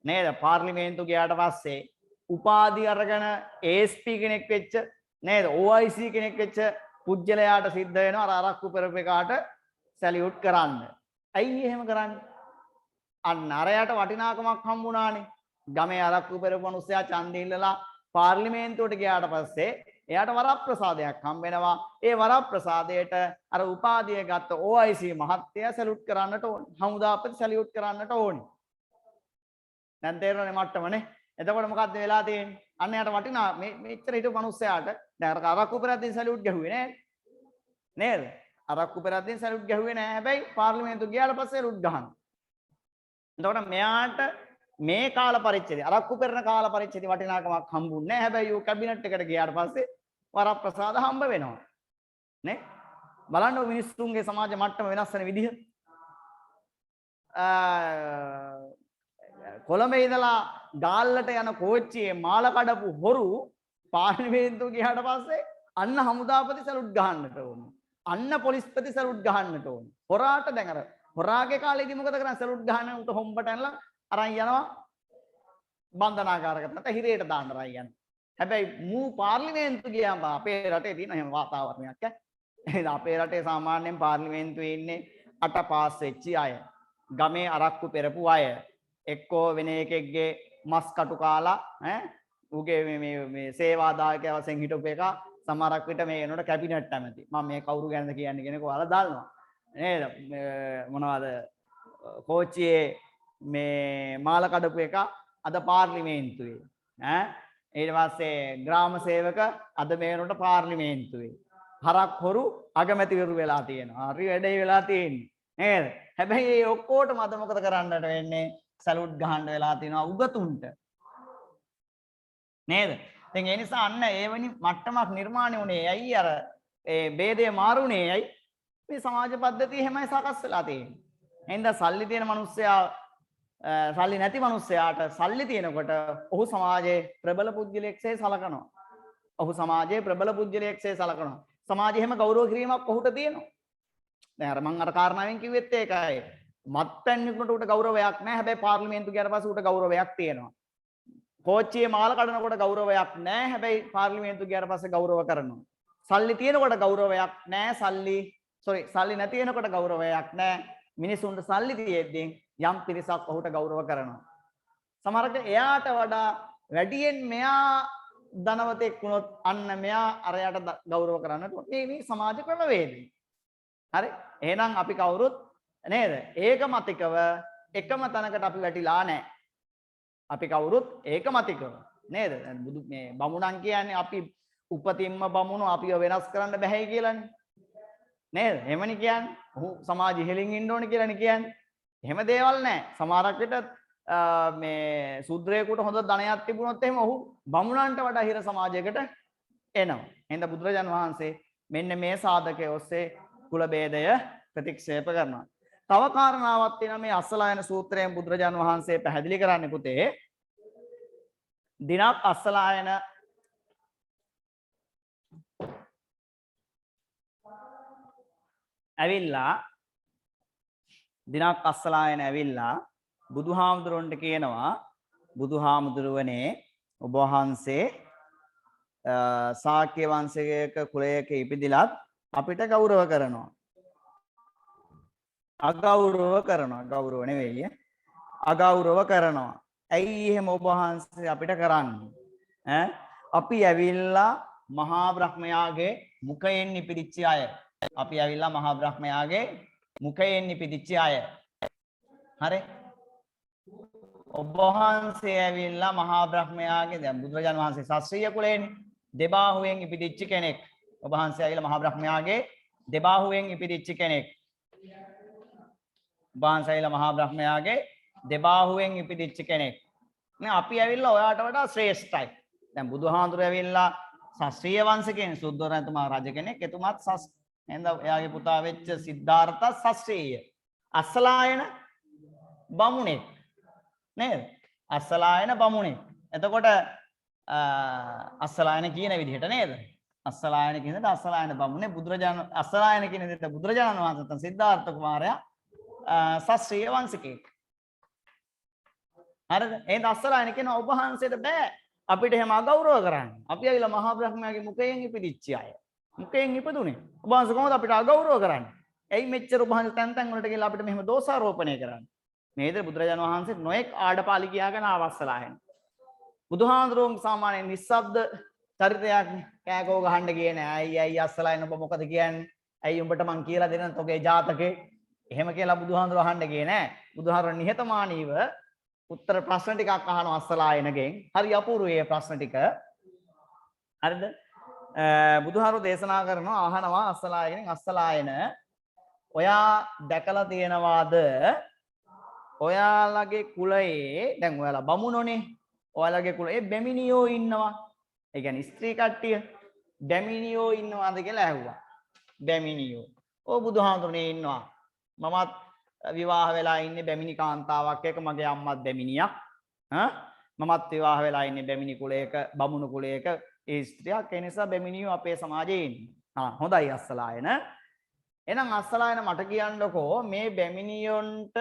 A: නේද පාර්ලිමේන්තු ගියාට පස්සේ උපාධි අරගෙන ASP කෙනෙක් වෙච්ච නේද OIC කෙනෙක් වෙච්ච පුජ්‍යලයාට සිද්ධ වෙනවා අර අරක්කු පෙරපෙකාට සැලියුට් කරන්න. ඇයි එහෙම කරන්නේ? අන්න අරයට වටිනාකමක් හම්බුණානේ. ගමේ අරක්කු පෙරපු මිනිස්සයා ඡන්දේ ඉල්ලලා පාර්ලිමේන්තුවට ගියාට පස්සේ එයාට වරප්‍රසාදයක් හම්බ වෙනවා. ඒ වරප්‍රසාදයට අර උපාධිය ගත්ත OIC මහත්තයා සැලුට් කරන්නට ඕනේ. හමුදාපති සැලියුට් කරන්නට ඕනේ. දැන් තේරෙනවනේ මට්ටමනේ. එතකොට මොකද්ද වෙලා තියෙන්නේ? අන්න යාට වටිනා මෙච්චර හිටපු මිනිස්සයාට දැන් අරක්කු පෙරද්දින් සැලියුට් ගැහුවේ නෑ. නේද? අරක්කු පෙරද්දින් සැලියුට් ගැහුවේ නෑ. හැබැයි පාර්ලිමේන්තුව ගියාට පස්සේ සැලියුට් ගහනවා. එතකොට මෙයාට මේ කාල පරිච්ඡේදය අරක්කු පෙරන කාල පරිච්ඡේදය වටිනාකමක් හම්බුන්නේ නැහැ. හැබැයි ඌ කැබිනට් එකට ගියාට පස්සේ වරප්‍රසාද හම්බ වෙනවා. නේ? බලන්න මිනිස්සුන්ගේ සමාජ මට්ටම වෙනස් වෙන විදිහ. කොළඹ ඉඳලා ගාල්ලට යන කෝච්චියේ මාල කඩපු හොරු පාර්ලිමේන්තුව ගියාට පස්සේ අන්න හමුදාපති සලුට් ගහන්නට ඕනේ. අන්න පොලිස්පති සලුට් ගහන්නට ඕනේ. හොරාට දැන් අර හොරාගේ කාලේදී මොකද කරන්නේ? සලුට් ගහන උට හොම්බට ඇනලා අරන් යනවා බන්ධනාගාරයකට නැත්නම් හිරේට දාන්න අරන් යනවා. හැබැයි මූ පාර්ලිමේන්තු ගියාම අපේ රටේ තියෙන එහෙම වාතාවරණයක් ඈ. අපේ රටේ සාමාන්‍යයෙන් පාර්ලිමේන්තුවේ ඉන්නේ අට පාස් වෙච්ච අය. ගමේ අරක්කු පෙරපු අය. එක්කෝ වෙන එකෙක්ගේ මස් කටු කාලා ඈ ඌගේ මේ සේවාදායකය වශයෙන් හිටපු එක සමහරක් විට මේ එනකොට කැබිනට් ඇමති. මම මේ කවුරු ගැනද කියන්නේ කෙනෙක් ඔයාලා දන්නවා. නේද? මොනවද කෝච්චියේ මේ මාල කඩපු එක අද පාර්ලිමේන්තුවේ. ඈ ඊට පස්සේ ග්‍රාම සේවක අද මේ වෙනකොට පාර්ලිමේන්තුවේ. හරක් හොරු අගමැතිවරු වෙලා තියෙනවා. හරි වැඩේ වෙලා තියෙන්නේ. නේද? හැබැයි මේ ඔක්කොටම අද මොකද කරන්නට වෙන්නේ? සලුට් ගහන්න වෙලා තියෙනවා උගතුන්ට. නේද? දැන් ඒ නිසා අන්න එවැනි මට්ටමක් නිර්මාණය වුණේ ඇයි අර ඒ ભેදය මාරුනේ ඇයි? මේ සමාජ පද්ධතිය එහෙමයි සකස් වෙලා තියෙන්නේ. එහෙනම් සල්ලි තියෙන මිනිස්සයා සල්ලි නැති මිනිස්සයාට සල්ලි තියෙනකොට ඔහු සමාජයේ ප්‍රබල පුද්ගලයෙක්සේ සලකනවා. ඔහු සමාජයේ ප්‍රබල පුද්ගලයෙක්සේ සලකනවා. සමාජයේ හැම ගෞරව කිරීමක් ඔහුට තියෙනවා. දැන් අර මම අර කාරණාවෙන් කිව්වෙත් ඒකයි. මත්පැන් විකුණට උට ගෞරවයක් නැහැ. හැබැයි පාර්ලිමේන්තු ගියාට පස්සේ උට ගෞරවයක් තියෙනවා. කෝච්චියේ මාල කඩනකොට ගෞරවයක් නැහැ. හැබැයි පාර්ලිමේන්තු ගියාට පස්සේ ගෞරව කරනවා. සල්ලි තියෙනකොට ගෞරවයක් නැහැ. සල්ලි නැති වෙනකොට ගෞරවයක් නැහැ. මිනිසුන්ට සල්ලි තියෙද්දී යම් පිරිසක් ඔහුට ගෞරව කරනවා. සමහරවිට එයාට වඩා වැඩියෙන් මෙයා ධනවතෙක් වුණොත් අන්න මෙයා අරයට ගෞරව කරන්නට මේ සමාජ ක්‍රමවේදය. හරි? එහෙනම් අපි කවුරුත් නේද? ඒකමතිකව එකම තැනකට අපි වැටිලා නැහැ. අපි කවුරුත් ඒකමතිකව නේද? බුදු මේ බමුණන් කියන්නේ අපි උපතින්ම බමුණු අපිව වෙනස් කරන්න බැහැ කියලානේ. නේද? එහෙමනේ කියන්නේ. ඔහු සමාජ ඉහළින් ඉන්න ඕනේ කියලානේ කියන්නේ. එහෙම දේවල් නැහැ. සමහරක් විට මේ සුද්‍රයෙකුට හොඳ ධනයක් තිබුණොත් එහෙම ඔහු බමුණන්ට වඩා හිර සමාජයකට එනවා. එහෙනම් බුදුරජාන් වහන්සේ මෙන්න මේ සාධකයේ ඔස්සේ කුල ભેදය ප්‍රතික්ෂේප කරනවා. තව කාරණාවක් තියෙනවා මේ අස්සලායන සූත්‍රයෙන් බුදුරජාන් වහන්සේ පැහැදිලි කරන්නේ පුතේ. දිනක් අස්සලායන ඇවිල්ලා බුදුහාමුදුරන්ට කියනවා බුදුහාමුදුරුවනේ ඔබ වහන්සේ ශාක්‍ය වංශයක කුලයක ඉපදිලත් අපිට ගෞරව කරනවා. අගෞරව කරනවා. ගෞරව නෙවෙයි. අගෞරව කරනවා. ඇයි එහෙම ඔබ වහන්සේ අපිට කරන්නේ? අපි ඇවිල්ලා මහා බ්‍රහ්මයාගේ මුඛයෙන් ඉපදිච්ච අය. අපි ඇවිල්ලා මහා බ්‍රහ්මයාගේ මුඛයෙන් ඉපදිච්ච අය. හරි? ඔබ වහන්සේ ඇවිල්ලා මහා බ්‍රහ්මයාගේ දැන් බුදුරජාණන් වහන්සේ ශාස්ත්‍රීය කුලේනේ දෙබාහුවෙන් ඉපදිච්ච කෙනෙක්. ඔබ වහන්සේ ඇවිල්ලා මහා බ්‍රහ්මයාගේ දෙබාහුවෙන් ඉපදිච්ච කෙනෙක්. ඔබ වහන්සේ ඇවිල්ලා මහා බ්‍රහ්මයාගේ දෙබාහුවෙන් ඉපදිච්ච කෙනෙක්. නේ අපි ඇවිල්ලා ඔයාට වඩා ශ්‍රේෂ්ඨයි. දැන් බුදුහාඳුර ඇවිල්ලා ශාස්ත්‍රීය වංශිකෙන් සුද්ධෝදනතුමා රජ කෙනෙක්. එතුමාත් එහෙනම් එයාගේ පුතා වෙච්ච සිද්ධාර්ථ ශාස්ත්‍රීය. අස්සලායන බමුණෙක්. නේද? අස්සලායන බමුණෙක්. එතකොට අස්සලායන කියන විදිහට නේද? අස්සලායන කියන විදිහට අස්සලායන බමුණේ අස්සලායන කියන විදිහට බුදුරජාණන් වහන්සේ සිද්ධාර්ථ කුමාරයා ශාස්ත්‍රීය වංශිකයෙක්. හරිද? එහෙනම් අස්සලායන කියන ඔබ වහන්සේට බෑ අපිට එහෙම අගෞරව කරන්න. අපි ඇවිල්ලා මහා බ්‍රහ්මයාගේ මුඛයෙන් ඉපදිච්ච අය. මුඛයෙන් ඉපදුනේ. ඔබ වහන්සේ කොහොමද අපිට අගෞරව කරන්නේ? ඇයි මෙච්චර ඔබ වහන්සේ තැන් තැන් වලට ගිහලා අපිට මෙහෙම දෝෂාරෝපණය කරන්නේ? නේද? බුදුරජාණන් වහන්සේ නොඑක් ආඩපාලි කියාගෙන ආවස්සලායන. බුදුහාඳුරුවෝ සාමාන්‍යයෙන් නිස්සබ්ද චරිතයක් කෑකෝ ගහන්න ගියේ නෑ. ඇයි අස්සලායන ඔබ මොකද කියන්නේ? ඇයි උඹට මං කියලා දෙන්න තෝගේ ජාතකේ? එහෙම කියලා බුදුහාඳුරුවෝ අහන්න ගියේ නෑ. බුදුහාඳුරුවෝ නිහතමානීව උත්තර ප්‍රශ්න ටිකක් අහනවා අස්සලායනගෙන්. හරි අපූර්වයේ ප්‍රශ්න ටික. හරිද? බුදුහාමුදුරුවෝ දේශනා කරනවා අහනවා අස්සලායන ඔයා දැකලා තියෙනවාද ඔයාලගේ කුලයේ දැන් ඔයාලා බමුණෝනේ ඔයාලගේ කුලයේ බැමිණියෝ ඉන්නවා. ඒ කියන්නේ ස්ත්‍රී කට්ටිය බැමිණියෝ ඉන්නවාද කියලා ඇහුවා. බැමිණියෝ. ඕ බුදුහාමුදුරනේ ඉන්නවා. මමත් විවාහ වෙලා ඉන්නේ බැමිණි කාන්තාවක් එක්ක. මගේ අම්මත් බැමිණියක්. මමත් විවාහ වෙලා ඉන්නේ බැමිණි කුලයක බමුණු කුලයක ස්ත්‍රියක්. ඒ නිසා බැමිණියෝ අපේ සමාජයේ ඉන්නේ. හොඳයි අස්සලායන. එහෙනම් අස්සලායන මට කියන්නකෝ මේ බැමිණියොන්ට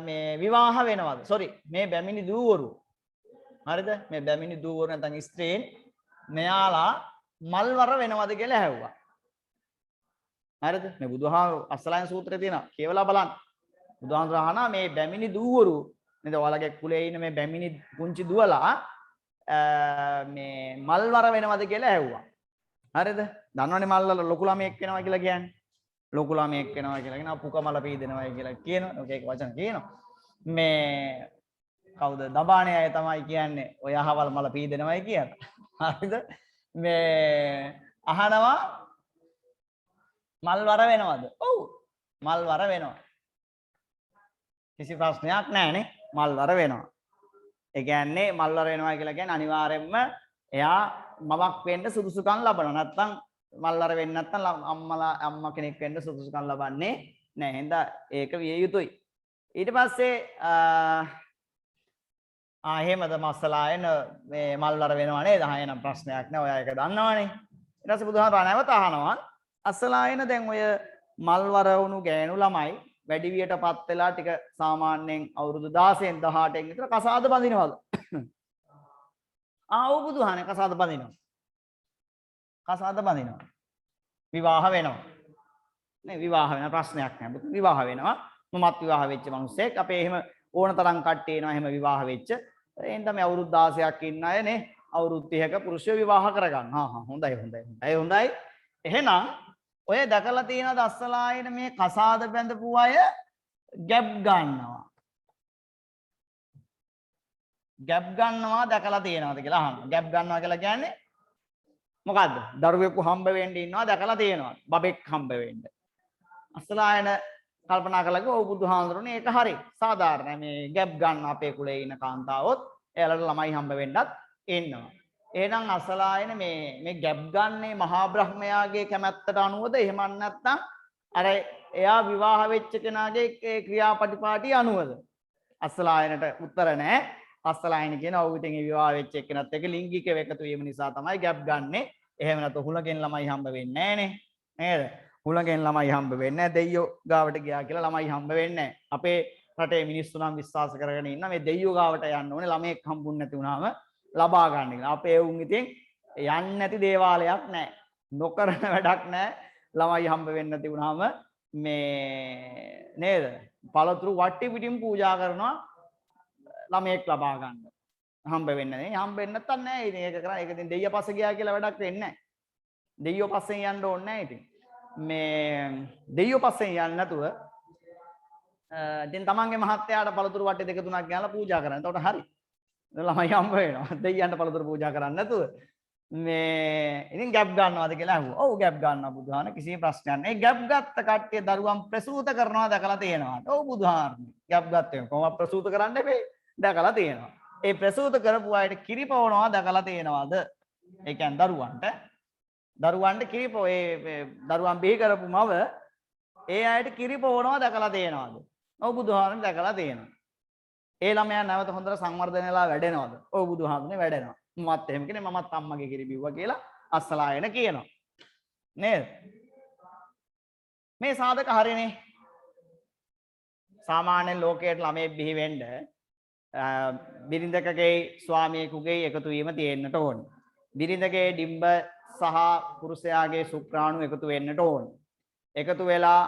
A: මේ විවාහ වෙනවද? සෝරි මේ බැමිණි දූවරු. හරිද? මේ බැමිණි දූවරු නැත්නම් ස්ත්‍රීන් මෙයාලා මල්වර වෙනවද කියලා ඇහුවා. හරිද? මේ බුදුහාමුදුරු අස්සලායන සූත්‍රයේ තියෙනවා. කියවලා බලන්න. බුදුහාමුදුරු අහනවා මේ බැමිණි දූවරු නේද? ඔයාලගේ කුලේ ඉන්න මේ බැමිණි පුංචි දුවලා මේ මල්වර වෙනවද කියලා ඇහුවා. හරිද? දන්නවනේ මල්වල ලොකු ළමයෙක් වෙනවා කියලා කියන්නේ. ලොකු ළමයෙක් වෙනවා කියලා කියනවා පුකමල පීදෙනවා කියලා කියනවා. ඔක වචන කියනවා. මේ කවුද? දබානේ අය තමයි කියන්නේ ඔය අහවල් මල පීදෙනවයි කියලා. හරිද? මේ අහනවා මල්වර වෙනවද? ඔව්. මල්වර වෙනවා. කිසි ප්‍රශ්නයක් නැහැ නේ. මල්වර වෙනවා. ඒ කියන්නේ මල්වර වෙනවා කියලා කියන්නේ අනිවාර්යයෙන්ම එයා මවක් වෙන්න සුදුසුකම් ලබනවා. නැත්තම් මල්වර වෙන්නේ නැත්තම් අම්මා කෙනෙක් වෙන්න සුදුසුකම් ලබන්නේ නැහැ. එහෙනම් ඒක විය යුතුයි. ඊට පස්සේ එහෙමද මස්සලායන මේ මල්වර වෙනවා නේද? එහෙනම් ප්‍රශ්නයක් නැහැ. ඔයා ඒක දන්නවනේ. ඊට පස්සේ බුදුහාමර නැවත අහනවා අස්සලායන දැන් ඔය මල්වර වුණු ගෑනු ළමයි වැඩි වියටපත් වෙලා ටික සාමාන්‍යයෙන් අවුරුදු 16න් 18න් විතර කසාද බඳිනවද? ඔව් බුදුහානේ කසාද බඳිනවා. කසාද බඳිනවා. විවාහ වෙනවා. නේ විවාහ වෙන ප්‍රශ්නයක් නැහැ. විවාහ වෙනවා. මමත් විවාහ වෙච්ච මිනිස්සෙක්. අපේ එහෙම ඕන තරම් කට්ටිය එනවා එහෙම විවාහ වෙච්ච. එහෙනම් මේ අවුරුදු 16ක් ඉන්න අය නේ අවුරුදු 30ක පුරුෂයෝ විවාහ කරගන්න. හොඳයි. එහෙනම් ඔය දැකලා තියෙනවද අස්සලායන මේ කසාද බැඳපු අය ගැප් ගන්නවා. ගැප් ගන්නවා දැකලා තියෙනවද කියලා අහනවා. ගැප් ගන්නවා කියලා කියන්නේ මොකද්ද? දරුවෙකු හම්බ වෙන්න ඉන්නවා දැකලා තියෙනවා. බබෙක් හම්බ වෙන්න. අස්සලායන කල්පනා කළා ඔව් බුදුහාඳුරනේ ඒක හරි. සාධාරණයි මේ ගැප් ගන්න අපේ කුලේ ඉන්න කාන්තාවොත් එයාලට ළමයි හම්බ වෙන්නත් ඉන්නවා. එහෙනම් අස්සලායන මේ ගැප් ගන්නේ මහා බ්‍රහ්මයාගේ කැමැත්තට අනුවද එහෙම නැත්නම් අර එයා විවාහ වෙච්ච කෙනාගේ ක්‍රියාපටිපාටි අනුවද? අස්සලායනට උත්තර නැහැ. අස්සලායන කියන ඔව් ඉතින් විවාහ වෙච්ච එක්කෙනත් එක්ක ලිංගික එකතු වීම නිසා තමයි ගැප් ගන්නෙ. එහෙම නැත්නම් හුලගෙන් ළමයි හම්බ වෙන්නේ නැහනේ. නේද? හුලගෙන් ළමයි හම්බ වෙන්නේ නැහැ. දෙයියෝ ගාවට ගියා කියලා ළමයි හම්බ වෙන්නේ නැහැ. අපේ රටේ මිනිස්සු නම් විශ්වාස කරගෙන ඉන්න මේ දෙයියෝ ගාවට යන්න ඕනේ ළමයෙක් හම්බුනේ නැති වුණාම ලබා ගන්න කියලා. අපේ උන් ඉතින් යන්නේ නැති දේවාලයක් නැහැ. නොකරන වැඩක් නැහැ. ළමයි හම්බ වෙන්නේ නැති වුණාම මේ නේද? පළතුරු වට්ටි පිටින් පූජා කරනවා ළමයෙක් ලබා ගන්න. හම්බ වෙන්නේ නැහැ. හම්බ වෙන්නේ නැත්තම් නැහැ. ඉතින් ඒක කරා ඒක ඉතින් දෙයියා පස්සේ ගියා කියලා වැඩක් වෙන්නේ නැහැ. දෙයියෝ පස්සෙන් යන්න ඕනේ නැහැ ඉතින්. මේ දෙයියෝ පස්සෙන් යන්නේ නැතුව ඉතින් තමන්ගේ මහත්තයාට පළතුරු වට්ටි දෙක තුනක් ගාලා පූජා කරනවා. එතකොට හරි. ළමයි හම්බ වෙනවා. දෙයියන්ට පළතුරු පූජා කරන්නේ නැතුව මේ ඉතින් ගැප් ගන්නවද කියලා අහුවා. ඔව් ගැප් ගන්නවා බුදුහාම කිසි ප්‍රශ්නයක් නැහැ. ඒ ගැප් ගත්ත කට්ටිය දරුවන් ප්‍රසූත කරනවා දැකලා තියෙනවා. ඔව් බුදුහාම ගැප් ගත්තේ කොහොමද ප්‍රසූත කරන්න එපේ දැකලා තියෙනවා. ඒ ප්‍රසූත කරපු අයට කිරිපවනවා දැකලා තියෙනවද? ඒ කියන්නේ දරුවන්ට කිරිපෝ ඒ දරුවන් බිහි කරපු මව ඒ අයට කිරිපවනවා දැකලා තියෙනවද? ඔව් බුදුහාම දැකලා තියෙනවා. ඒ ළමයා නැවත හොඳට සංවර්ධනය වෙලා වැඩෙනවද? ඔව් බුදුහාමුදුරනේ වැඩෙනවා. මමත් එහෙම කියන්නේ මමත් අම්මගේ කිරි බිව්වා කියලා අස්සලායන කියනවා. නේද? මේ සාධක හරිනේ. සාමාන්‍ය ලෝකයට ළමයි බිහි වෙන්න බිරිඳකගේ ස්වාමියෙකුගේ එකතු වීම තියෙන්නට ඕන. බිරිඳගේ ඩිම්බ සහ පුරුෂයාගේ ශුක්‍රාණු එකතු වෙන්නට ඕන. එකතු වෙලා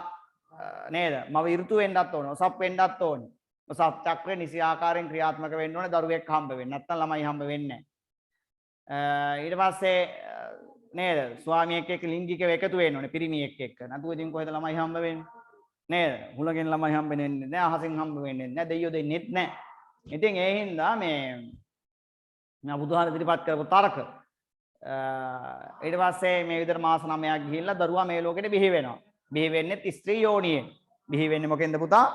A: නේද? මව ඍතු වෙන්නත් ඕන. ඔසප් වෙන්නත් ඕන. ඔසප් චක්‍රේ නිසි ආකාරයෙන් ක්‍රියාත්මක වෙන්න ඕනේ දරුවෙක් හම්බ වෙන්න. නැත්නම් ළමයි හම්බ වෙන්නේ නැහැ. ඊට පස්සේ නේද? ස්වාමියෙක් එක්ක ලිංගිකව එකතු වෙන්න ඕනේ පිරිමියෙක් එක්ක. නැතුව ඉතින් කොහෙද ළමයි හම්බ වෙන්නේ? නේද? හුලගෙන් ළමයි හම්බ වෙන්නේ නැහැ. අහසෙන් හම්බ වෙන්නේ නැහැ. දෙයියෝ දෙන්නෙත් නැහැ. ඉතින් ඒ හින්දා මේ බුදුහාම ඉදිරිපත් කරපු තර්ක ඊට පස්සේ මේ විදිහට මාස 9ක් ගිහිල්ලා දරුවා මේ ලෝකෙට බිහි වෙනවා. බිහි වෙන්නේ ස්ත්‍රී යෝනියෙන්. බිහි වෙන්නේ මොකෙන්ද පුතා?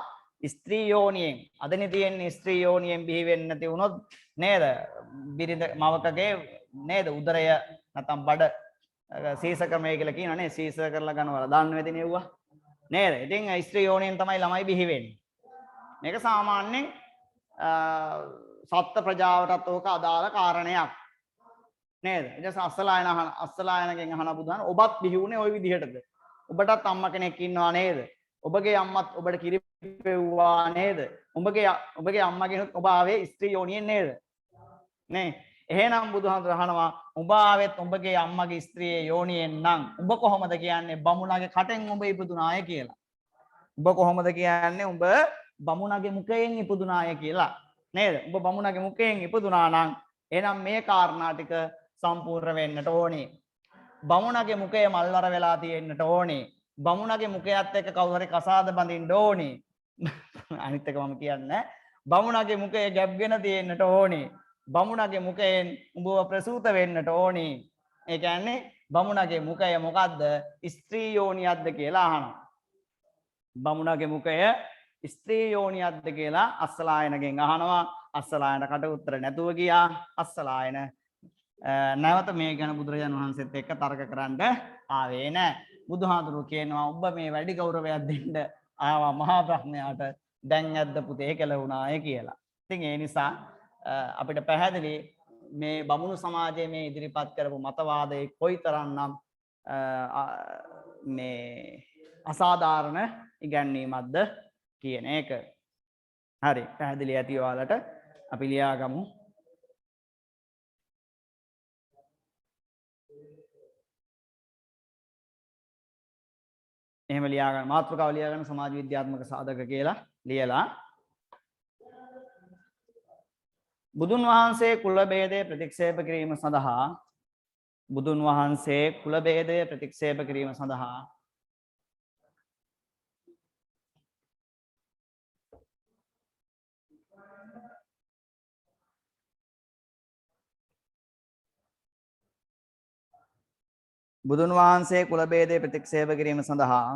A: ස්ත්‍රී යෝනියෙන්. අදනේ තියෙන්නේ ස්ත්‍රී යෝනියෙන් බිහි වෙන්නේ නැති වුණොත් නේද? බිරිඳ මවකගේ නේද? උදරය නැත්නම් බඩ සීසකමයි කියලා කියනනේ. සීස කරලා ගන්නවා. දාන්න වෙදිනේ යුවා. නේද? ඉතින් ස්ත්‍රී යෝනියෙන් තමයි ළමයි බිහි වෙන්නේ. මේක සාමාන්‍යයෙන් සත්ත්ව ප්‍රජාවටත් ඕක අදාළ කාරණයක්. නේද? ඊට පස්සේ අස්සලායනගෙන් අහන බුදුහාම ඔබත් බිහි වුණේ ওই විදිහටද? ඔබටත් අම්මා කෙනෙක් ඉන්නවා නේද? ඔබගේ අම්මත් ඔබට කිරි පෙව්වා නේද? ඔබගේ අම්මගෙනුත් ඔබ ආවේ ස්ත්‍රී යෝනියෙන් නේද? නේ? එහෙනම් බුදුහාමුදුර අහනවා ඔබ ආවෙත් ඔබගේ අම්මගේ ස්ත්‍රියේ යෝනියෙන් නම් ඔබ කොහොමද කියන්නේ බමුණගේ කටෙන් ඔබ ඉපදුනාය කියලා? ඔබ කොහොමද කියන්නේ ඔබ බමුණගේ මුඛයෙන් ඉපදුනාය කියලා? නේද? ඔබ බමුණගේ මුඛයෙන් ඉපදුනා නම් එහෙනම් මේ කාරණා ටික සම්පූර්ණ වෙන්නට ඕනේ. බමුණගේ මුඛය මල්වර වෙලා තියෙන්නට ඕනේ. බමුණගේ මුඛයත් එක්ක කවුරු හරි කසාද බඳින්න ඕනේ. අනිත් එක මම කියන්නේ බමුණගේ මුඛය ගැබ්ගෙන තියෙන්නට ඕනේ. බමුණගේ මුඛයෙන් උඹව ප්‍රසූත වෙන්නට ඕනේ. ඒ කියන්නේ බමුණගේ මුඛය මොකද්ද? ස්ත්‍රී යෝනියක්ද කියලා අහනවා. බමුණගේ මුඛය ස්ත්‍රී යෝනියක්ද කියලා අස්සලායනගෙන් අහනවා. අස්සලායනකට උත්තර නැතුව ගියා. අස්සලායන නැවත මේ ගැන බුදුරජාණන් වහන්සේත් එක්ක තර්ක කරන්න ආවේ නැහැ. බුදුහාඳුරු කියනවා ඔබ මේ වැඩි ගෞරවයක් දෙන්න ආවා මහා බ්‍රහ්මයාට දැන් ඇද්ද පුතේ කෙලුණාය කියලා. ඉතින් ඒ නිසා අපිට පැහැදිලි මේ බමුණු සමාජයේ මේ ඉදිරිපත් කරපු මතවාදයේ කොයිතරම්නම් මේ අසාධාරණ ඉගැන්වීමක්ද කියන එක. හරි පැහැදිලි ඇති ඔයාලට අපි ලියාගමු. එහෙම ලියාගන්න මාතෘකාව ලියාගන්න සමාජ විද්‍යාත්මක සාධක කියලා ලියලා බුදුන් වහන්සේ කුල භේදය ප්‍රතික්ෂේප කිරීම සඳහා බුදුන් වහන්සේ කුල භේදය ප්‍රතික්ෂේප කිරීම සඳහා බුදුන් වහන්සේ කුල භේදය ප්‍රතික්ෂේප කිරීම සඳහා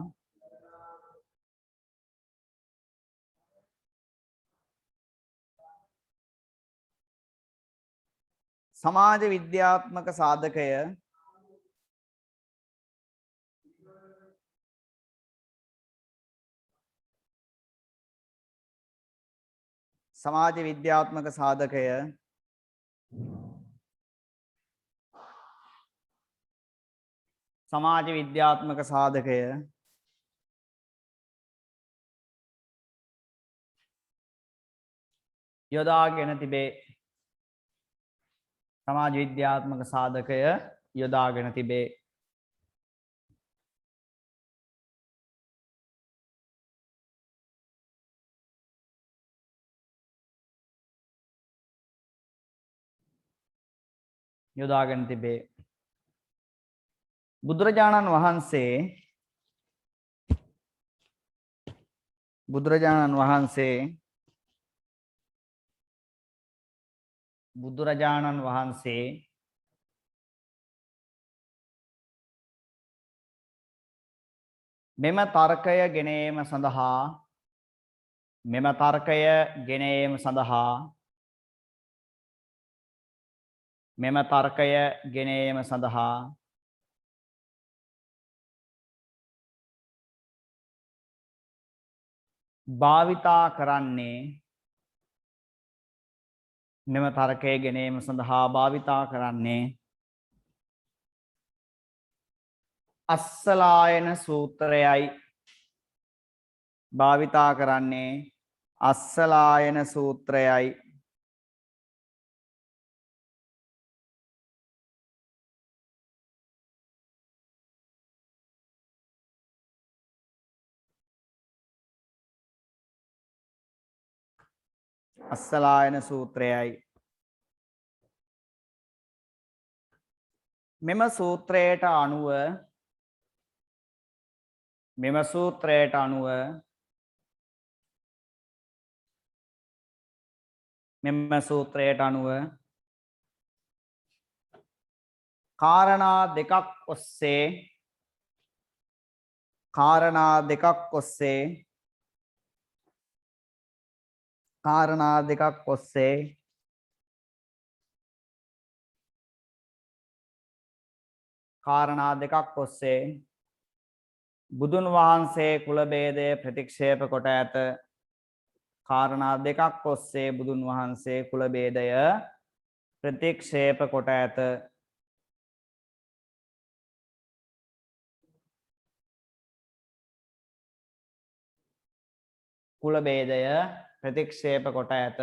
A: සමාජ විද්‍යාත්මක සාධකය සමාජ විද්‍යාත්මක සාධකය සමාජ විද්‍යාත්මක සාධකය යොදාගෙන තිබේ. සමාජ විද්‍යාත්මක සාධකය යොදාගෙන තිබේ. යොදාගෙන තිබේ. බුදුරජාණන් වහන්සේ මෙම තර්කය ගෙන ඒම සඳහා භාවිතා කරන්නේ මෙම තර්කය ගෙනීම සඳහා භාවිතා කරන්නේ අස්සලායන සූත්‍රයයි. භාවිතා කරන්නේ අස්සලායන සූත්‍රයයි. අස්සලායන සූත්‍රයයි. මෙම සූත්‍රයට අනුව කාරණා දෙකක් ඔස්සේ බුදුන් වහන්සේ කුල භේදය ප්‍රතික්ෂේප කොට ඇත. කාරණා දෙකක් ඔස්සේ බුදුන් වහන්සේ කුල භේදය ප්‍රතික්ෂේප කොට ඇත. කුල ભેදය ප්‍රතික්ෂේප කොට ඇත.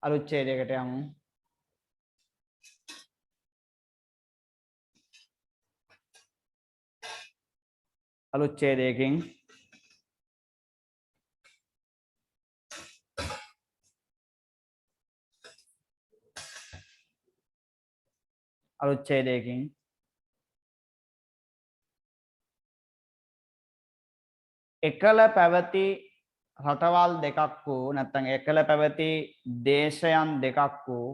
A: අලුත් ඡේදයකට යමු. අලුත් ඡේදයකින් අලුත් ඡේදයකින් එකල පැවති රටවල් දෙකක් වූ නැත්නම් එකල පැවති දේශයන් දෙකක් වූ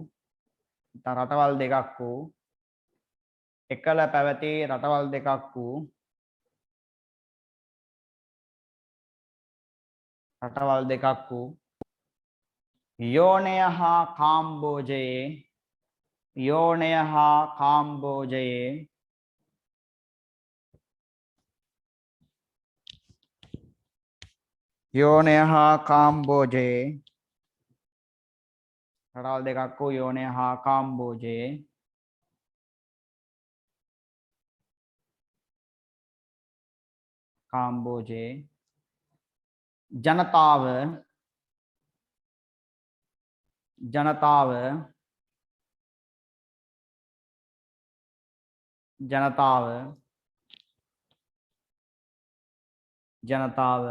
A: රටවල් දෙකක් වූ එකල පැවති රටවල් දෙකක් වූ රටවල් දෙකක් වූ යෝනය හා කාම්බෝජයේ යෝනය හා කාම්බෝජයේ යෝනය හා කාම්බෝජයේ රටවල් දෙකක් වූ යෝනය හා කාම්බෝජයේ කාම්බෝජයේ ජනතාව ජනතාව ජනතාව ජනතාව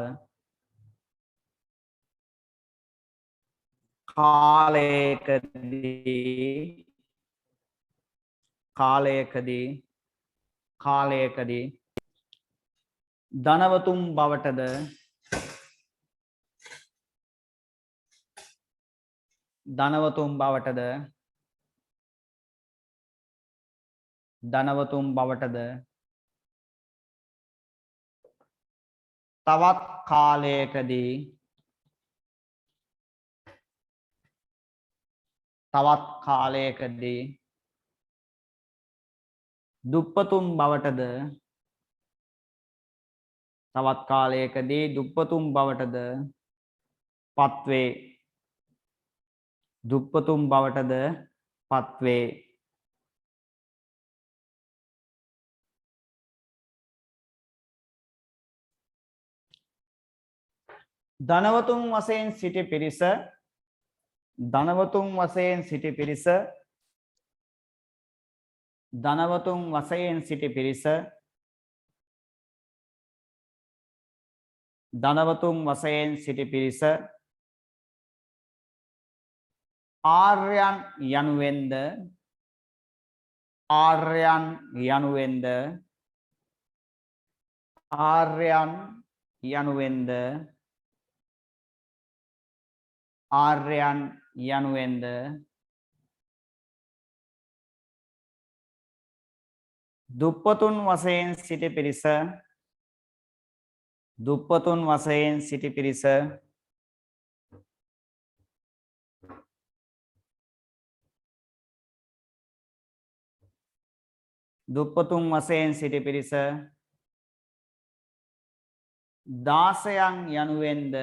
A: කාලයකදී ධනවතුන් බවටද ධනවතුන් බවටද තවත් කාලයකදී දුප්පතුන් බවටද තවත් කාලයකදී දුප්පතුන් බවටද පත්වේ දුප්පතුන් බවටද පත්වේ ධනවතුන් වශයෙන් සිටි පිරිස ධනවතුන් වශයෙන් සිටි පිරිස ධනවතුන් වශයෙන් සිටි පිරිස ධනවතුන් වශයෙන් සිටි පිරිස ආර්යයන් යනුවෙන්ද ආර්යයන් යනුවෙන්ද ආර්යයන් යනුවෙන්ද ආර්යයන් යනුවෙන්ද දුප්පතුන් වශයෙන් සිටි පිරිස දුප්පතුන් වශයෙන් සිටි පිරිස දුප්පතුන් වශයෙන් සිටි පිරිස දාසයන් යනුවෙන්ද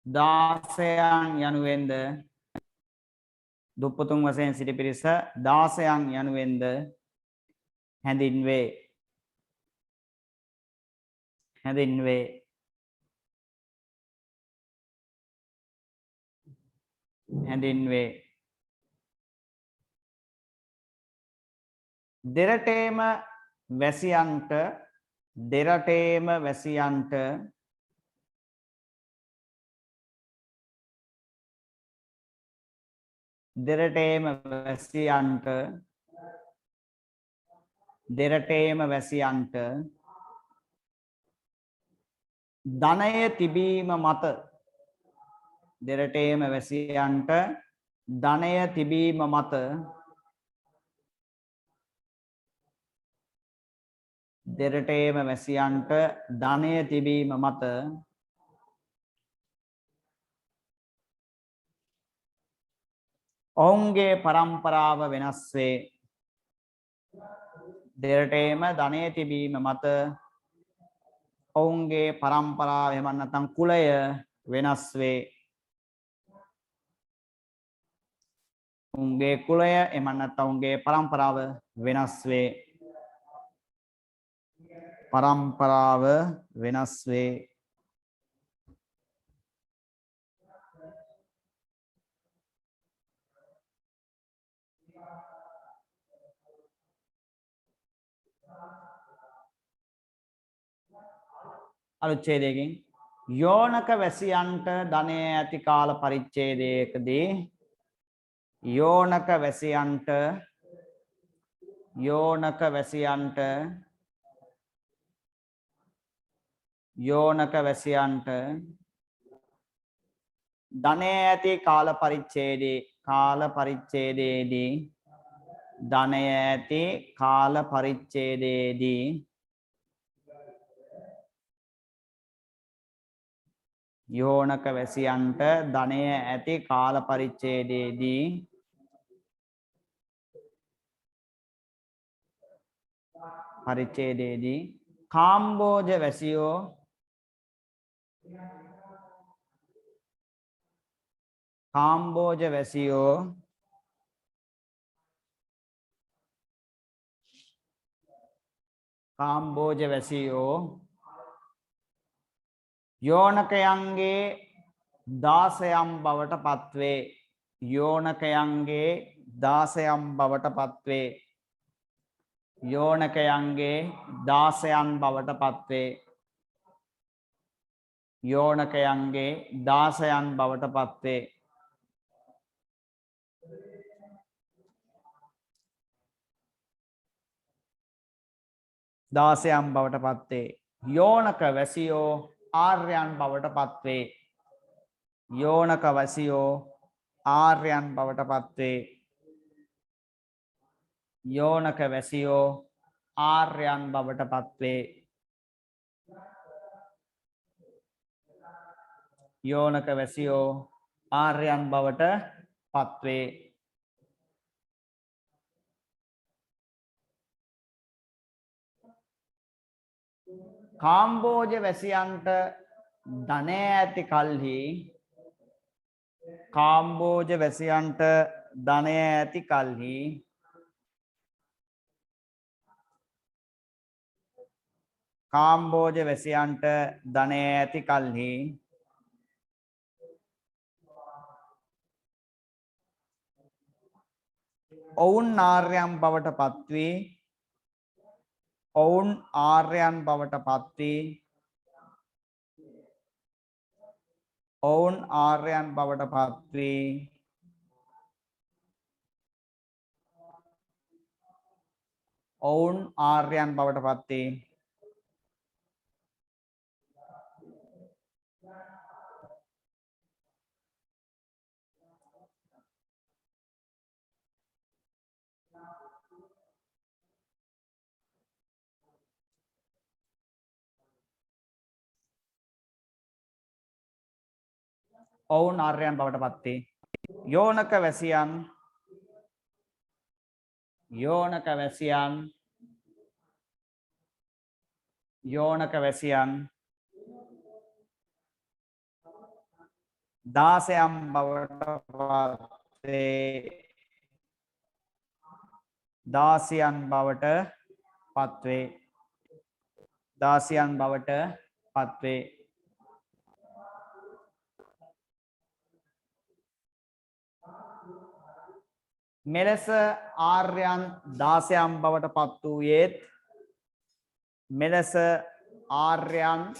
A: දාසයන් යනුවෙන්ද දුප්පතුන් වශයෙන් සිටි පිරිස දාසයන් යනුවෙන්ද හැඳින්වේ දෙරටේම වැසියන්ට දෙරටේම වැසියන්ට ධනය තිබීම මත දෙරටේම වැසියන්ට ධනය තිබීම මත දෙරටේම වැසියන්ට ධනය තිබීම මත ඔවුන්ගේ පරම්පරාව වෙනස් වේ දෙරටේම ධනය තිබීම මත ඔවුන්ගේ පරම්පරාව එහෙම නැත්නම් කුලය වෙනස් වේ. උන්ගේ කුලය එහෙම නැත්නම් උන්ගේ පරම්පරාව වෙනස් වේ. පරම්පරාව වෙනස් වේ. අනුච්ඡේදයෙන් යෝනක වැසියන්ට ධනය ඇති කාල පරිච්ඡේදයකදී යෝනක වැසියන්ට ධනය ඇති කාල පරිච්ඡේදයේදී ධනය ඇති කාල පරිච්ඡේදයේදී යෝනක වැසියන්ට ධනය ඇති කාල පරිච්ඡේදයේදී කාම්බෝජ වැසියෝ යෝනකයන්ගේ 16ම් බවට පත්වේ. යෝනකයන්ගේ 16ම් බවට පත්වේ. යෝනකයන්ගේ 16න් බවට පත්වේ. යෝනකයන්ගේ 16න් බවට පත්වේ. යෝනක වැසියෝ ආර්යයන් බවට පත්වේ. යෝනක වැසියෝ ආර්යයන් බවට පත්වේ. යෝනක වැසියෝ ආර්යයන් බවට පත්වේ. යෝනක වැසියෝ ආර්යයන් බවට පත්වේ. කාම්බෝජ වැසියන්ට ධනය ඇති කල්හි කාම්බෝජ වැසියන්ට ධනය ඇති කල්හි කාම්බෝජ වැසියන්ට ධනය ඇති කල්හි ඔවුන් ආර්යයන් බවට පත්වී ඔවුන් ආර්යයන් බවට පත්වී ඔවුන් ආර්යයන් බවට පත්වී ඔවුන් ආර්යයන් බවට පත්වී ඔවුන් ආර්යයන් බවට පත්වේ. යෝනක වැසියන් යෝනක වැසියන් 16ම් බවට පත්වේ. 16න් බවට පත්වේ. 16න් බවට පත්වේ. මෙලෙස ආර්යයන් 16ම් බවට පත් වූයේත් මෙලෙස ආර්යයන්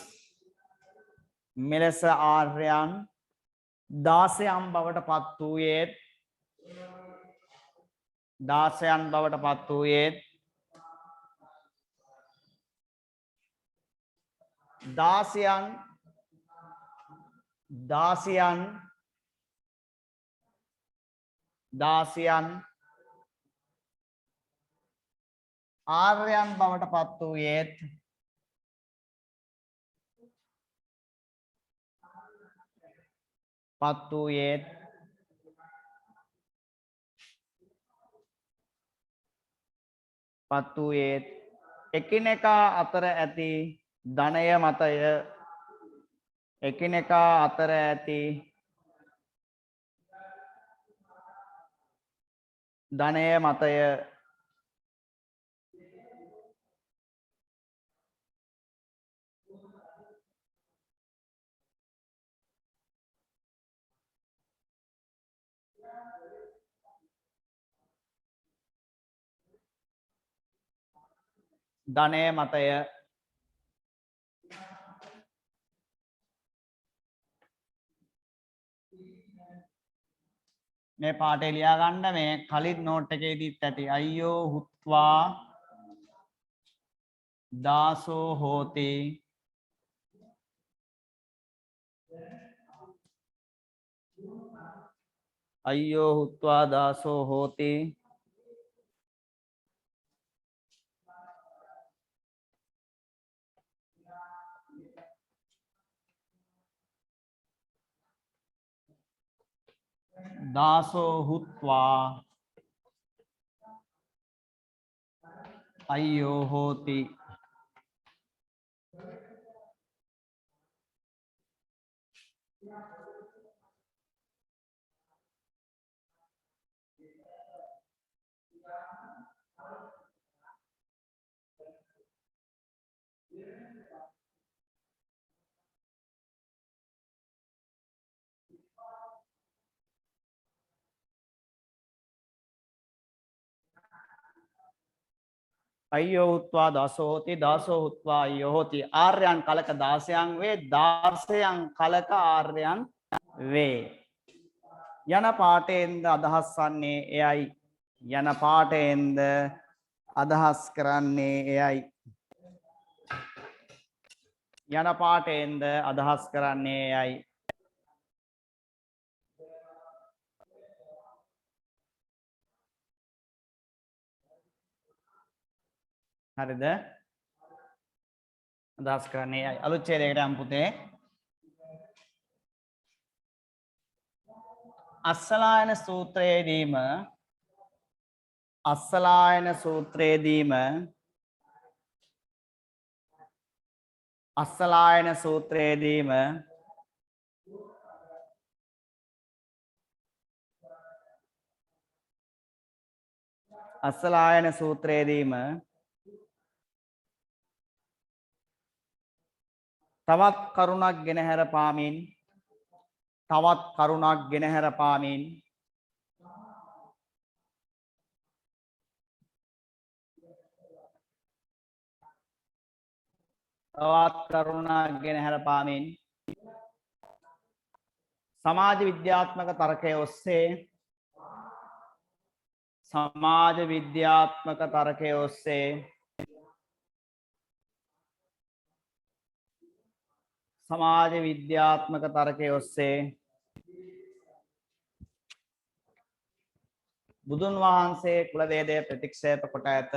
A: 16ම් බවට පත් වූයේත් 16න් බවට පත් වූයේත් 16න් ආර්යයන් බවට පත් වූයේත් පත් වූයේ එකිනෙකා අතර ඇති ධනය මතය එකිනෙකා අතර ඇති ධනය මතය ධනය මතය මේ පාඩේ ලියා ගන්න මේ කලින් නෝට් එකේදීත් ඇති අයියෝ හුත්වා දාසෝ හෝති අයියෝ හුත්වා දාසෝ හෝති දාසෝ හුත්වා අයියෝ හෝති අයියෝ හුත්වා දාසෝ හෝති දාසෝ හුත්වා අයියෝ හෝති ආර්යයන් කලක 16න් වේ 16න් කලක ආර්යයන් වේ යන පාඨයෙන්ද අදහස් වන්නේ එයයි යන පාඨයෙන්ද අදහස් කරන්නේ එයයි යන පාඨයෙන්ද අදහස් කරන්නේ එයයි හරිද අදහස් කරන්නේ එයයි අලුත් ඡේදයකට යමු පුතේ අස්සලායන සූත්‍රයේදීම අස්සලායන සූත්‍රයේදීම අස්සලායන සූත්‍රයේදීම අස්සලායන සූත්‍රයේදීම තවත් කරුණක් ගෙනහැර පාමින් තවත් කරුණක් ගෙනහැර පාමින් තවත් කරුණක් ගෙනහැර පාමින් සමාජ විද්‍යාත්මක තර්කයේ ඔස්සේ සමාජ විද්‍යාත්මක තර්කයේ ඔස්සේ සමාජ විද්‍යාත්මක තර්කයේ ඔස්සේ බුදුන් වහන්සේ කුල ભેදය ප්‍රතික්ෂේප කොට ඇත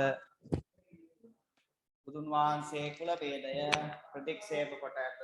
A: බුදුන් වහන්සේ කුල ભેදය ප්‍රතික්ෂේප කොට ඇත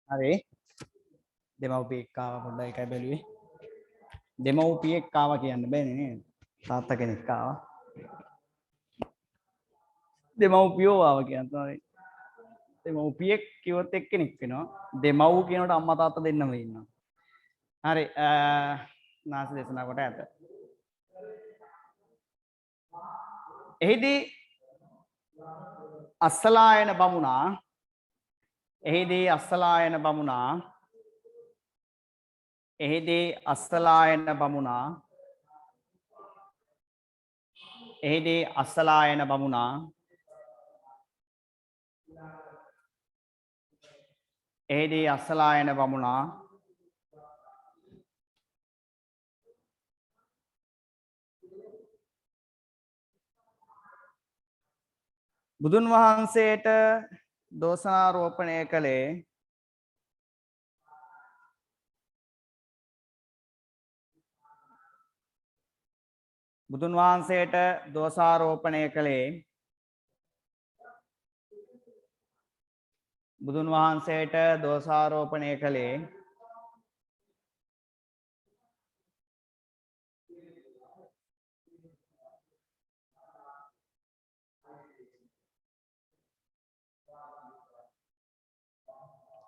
A: හරි දෙමව්පියෙක් ආවා පොඩ්ඩයි එකයි බැලුවේ දෙමව්පියෙක් ආවා කියන්න බෑනේ නේද තාත්තා කෙනෙක් ආවා දෙමව්පියෝ ආවා කියන්න තමයි දෙමව්පියෙක් කිව්වොත් එක්කෙනෙක් වෙනවා දෙමව් කියනකොට අම්මා තාත්තා දෙන්නම ඉන්නවා හරි නාස දේශනා කොට ඇත එහිදී අස්සලායන බමුණා එහිදී අස්සලායන බමුණා එහිදී අස්සලායන බමුණා එහිදී අස්සලායන බමුණා එහිදී අස්සලායන බමුණා බුදුන් වහන්සේට දෝෂාරෝපණය කළේ බුදුන් වහන්සේට දෝෂාරෝපණය කළේ බුදුන් වහන්සේට දෝෂාරෝපණය කළේ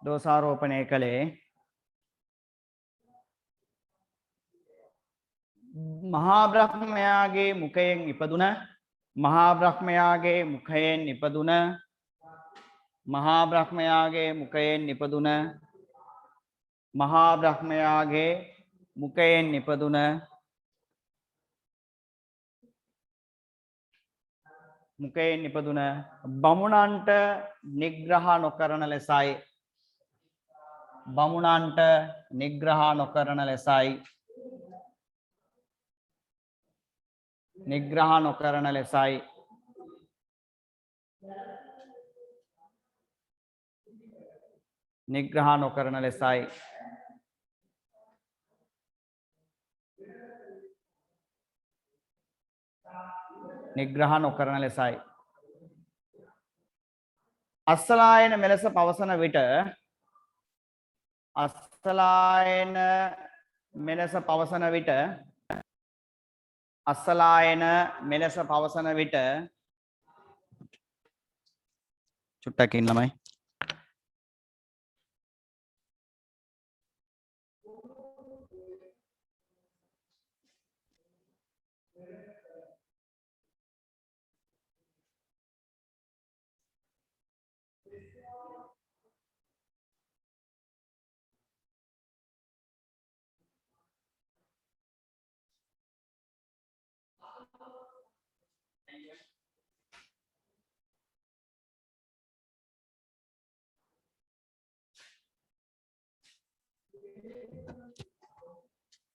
A: දෝෂාරෝපණය කළේ මහා බ්‍රහ්මයාගේ මුඛයෙන් ඉපදුන මහා බ්‍රහ්මයාගේ මුඛයෙන් ඉපදුන මහා බ්‍රහ්මයාගේ මුඛයෙන් ඉපදුන මහා බ්‍රහ්මයාගේ මුඛයෙන් ඉපදුන මුඛයෙන් ඉපදුන බමුණන්ට නිග්‍රහ නොකරන ලෙසයි බමුණන්ට නිග්‍රහ නොකරන ලෙසයි නිග්‍රහ නොකරන ලෙසයි නිග්‍රහ නොකරන ලෙසයි නිග්‍රහ නොකරන ලෙසයි අස්සලායන මෙලෙස පවසන විට අස්සලායන මෙලෙස පවසන විට අස්සලායන මෙලෙස පවසන විට චුට්ටකින් ළමයි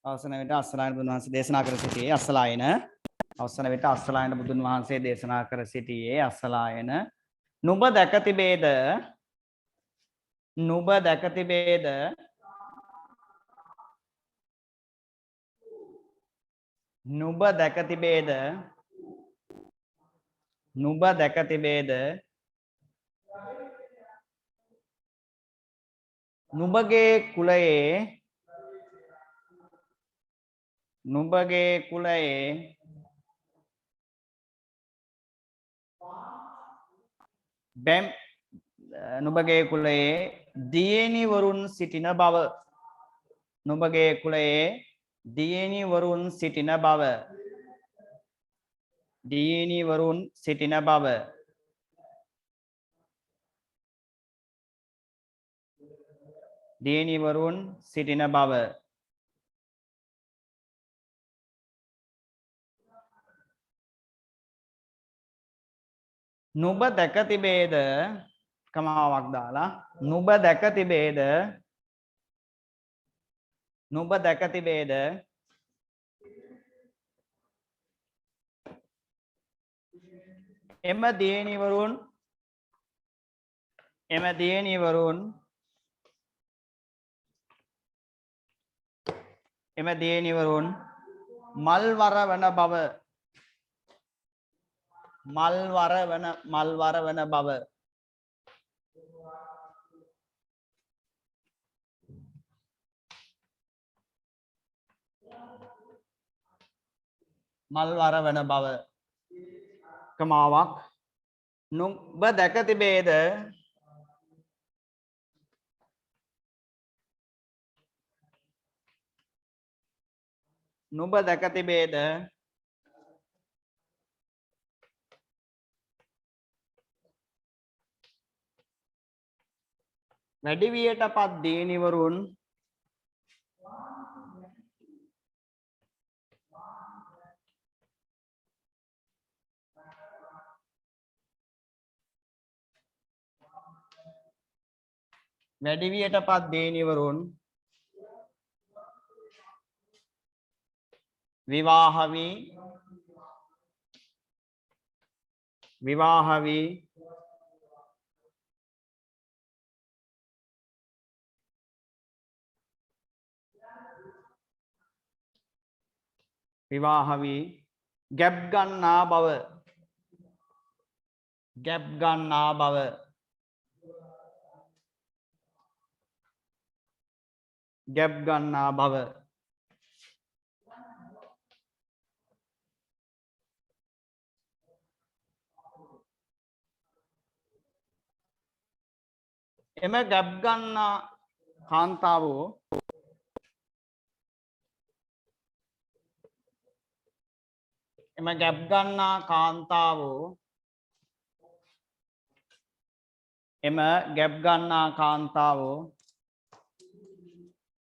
A: අවසන විට අස්සලායන බුදුන් වහන්සේ දේශනා කර සිටියේ අස්සලායන අවසන විට අස්සලායන බුදුන් වහන්සේ දේශනා කර සිටියේ අස්සලායන නුඹ දැක තිබේද නුඹ දැක තිබේද නුඹ දැක තිබේද නුඹ දැක තිබේද නුඹගේ කුලයේ නුඹගේ කුලයේ බැම් නුඹගේ කුලයේ දියණි වරුන් සිටින බව නුඹගේ කුලයේ දියණි වරුන් සිටින බව දියණි වරුන් සිටින බව දියණි වරුන් සිටින බව නුඹ දැක තිබේද කමාවක් දාලා නුඹ දැක තිබේද නුඹ දැක තිබේද එම දියණිවරුන් මල්වර වන බව මල්වර වන බව මල්වර වන බව කමාවක් නුඹ දැක තිබේද නුඹ දැක තිබේද වැඩිවියට පත් දියණිවරුන් වැඩිවියට පත් දියණිවරුන් විවාහ වී ගැබ් ගන්නා බව එම ගැබ් ගන්නා කාන්තාවෝ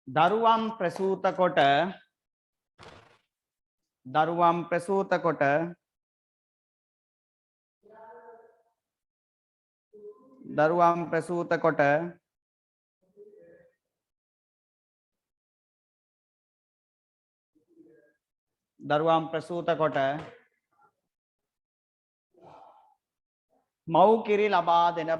A: දරුවම් ප්‍රසූත කොට මව්කිරි ලබා දෙන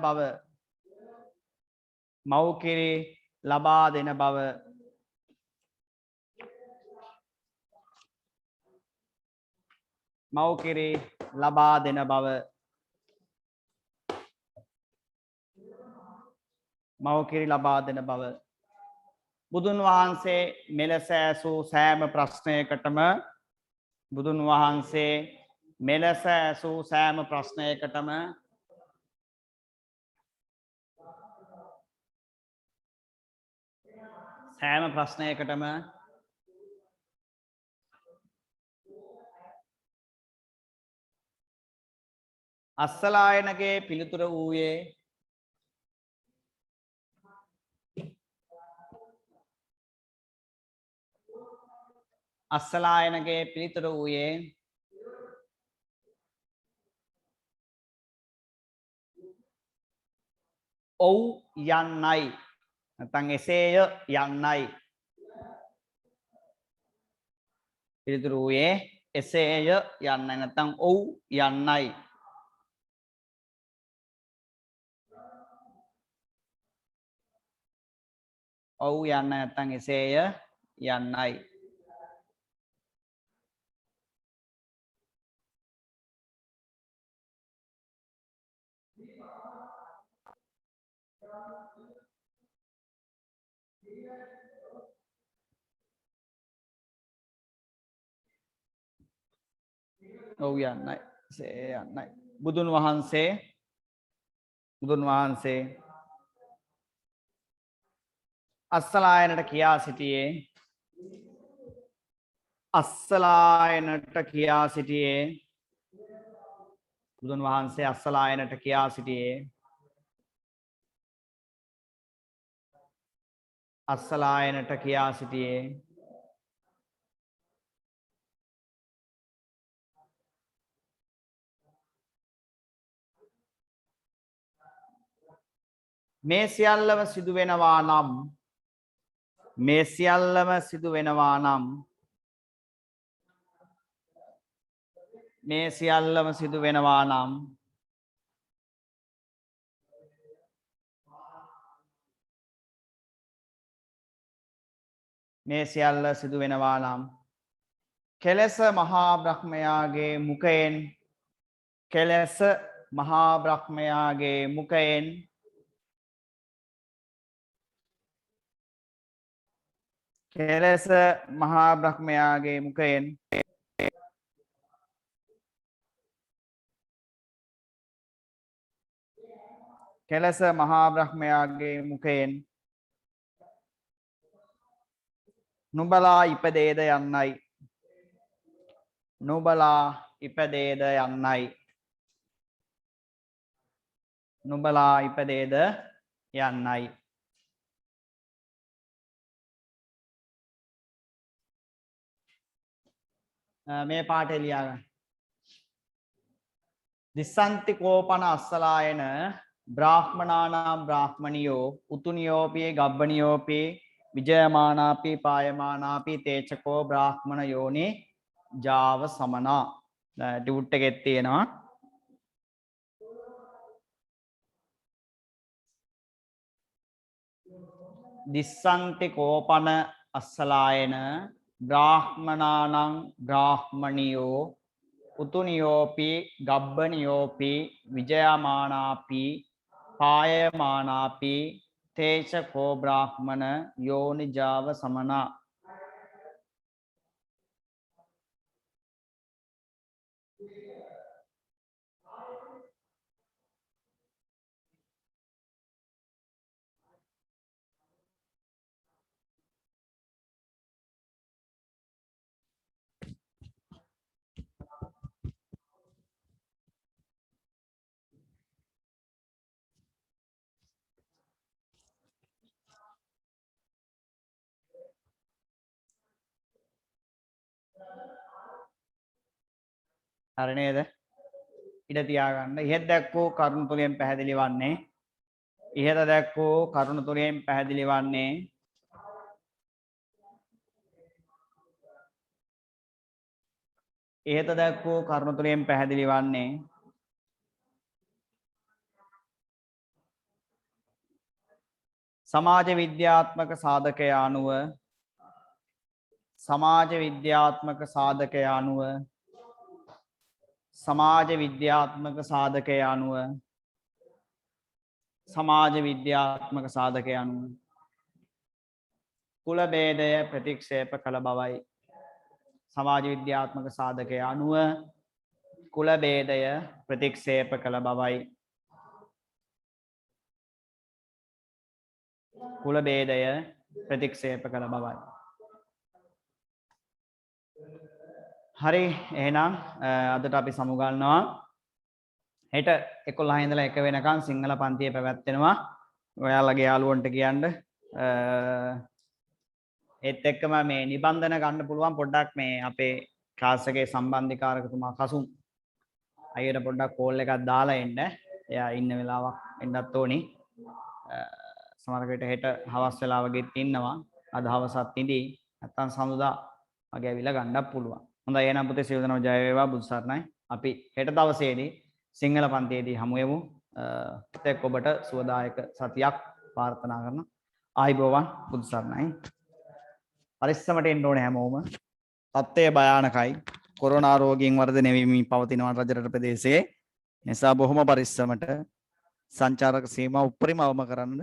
A: බව බුදුන් වහන්සේ මෙලෙස ඇසූ සෑම ප්‍රශ්නයකටම අස්සලායනගේ පිළිතුර වූයේ ඔව් යන්නයි නැත්නම් එසේය යන්නයි පිළිතුරු වූයේ එසේය යන්නයි නැත්නම් ඔව් යන්නයි. ඔව් යන්න නැත්නම් එසේය යන්නයි. ඔව් යන්නයි එසේ යන්නයි. බුදුන් වහන්සේ අස්සලායනට කියා සිටියේ බුදුන් වහන්සේ අස්සලායනට කියා සිටියේ මේ සියල්ලම සිදු වෙනවා නම් කෙලෙස මහා බ්‍රහ්මයාගේ මුඛයෙන් නුඹලා ඉපදේද යන්නයි. මේ පාඩේ ලියා ගන්න. දිස්සන්ති කෝපන අස්සලායන බ්‍රාහ්මනානාම් බ්‍රාහ්මනියෝ උතුනියෝපි ගබ්බනියෝපි විජයමානාපි පායමානාපි තේචකෝ බ්‍රාහ්මණ යෝනි ජාව සමනා. ඩියුට් එකේ තියෙනවා. දිස්සන්ති කෝපන අස්සලායන බ්‍රාහ්මනානං බ්‍රාහ්මනියෝ උතුනියෝපි ගබ්බනියෝපි විජයමානාපි පායමානාපි තේචකෝ බ්‍රාහ්මණ යෝනිජාව සමනා. හරි නේද? ඉඩ තියාගන්න. ඉහෙත් දැක්වූ කරුණු තුලින් පැහැදිලි වන්නේ සමාජ විද්‍යාත්මක සාධකය අනුව කුල භේදය ප්‍රතික්ෂේප කළ බවයි. සමාජ විද්‍යාත්මක සාධකය අනුව කුල භේදය ප්‍රතික්ෂේප කළ බවයි. හරි, එහෙනම් අදට අපි සමුගන්නවා. හෙට 11 ඉඳලා 1 වෙනකන් සිංහල පන්තිය පැවැත්වෙනවා. ඔයාලගේ යාළුවන්ට කියන්න. ඒත් එක්කම මේ නිබන්ධන ගන්න පුළුවන් පොඩ්ඩක් මේ අපේ ක්ලාස් එකේ සම්බන්ධිකාරකතුමා කසුම් අයියට පොඩ්ඩක් කෝල් එකක් දාලා එන්න. එයා ඉන්න වෙලාවක් එන්නත් ඕනි. සමහර විට හෙට හවස් වෙලාවගෙත් ඉන්නවා. අද හවසත් ඉඳී. නැත්තම් සමුදා වගේ ඇවිල්ලා ගන්නත් පුළුවන්. හොඳයි එහෙනම් පුතේ සියලු දෙනාම ජය වේවා බුදු සරණයි. අපි හෙට දවසේදී සිංහල පන්තියේදී හමු වෙමු. එතෙක් ඔබට සුවදායක සතියක් ප්‍රාර්ථනා කරනවා. ආයිබෝවන් බුදු සරණයි. පරිස්සමට එන්න ඕනේ හැමෝම. තත්ත්වය භයානකයි. කොරෝනා රෝගීන් වර්ධනය වෙමින් පවතිනවා රජරට ප්‍රදේශයේ. නිසා බොහොම පරිස්සමට සංචාරක සීමා උපරිම අවම කරන්න.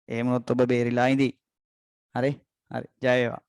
A: එහෙම වුණොත් ඔබ බේරිලා ඉඳී. හරි? හරි. ජය වේවා.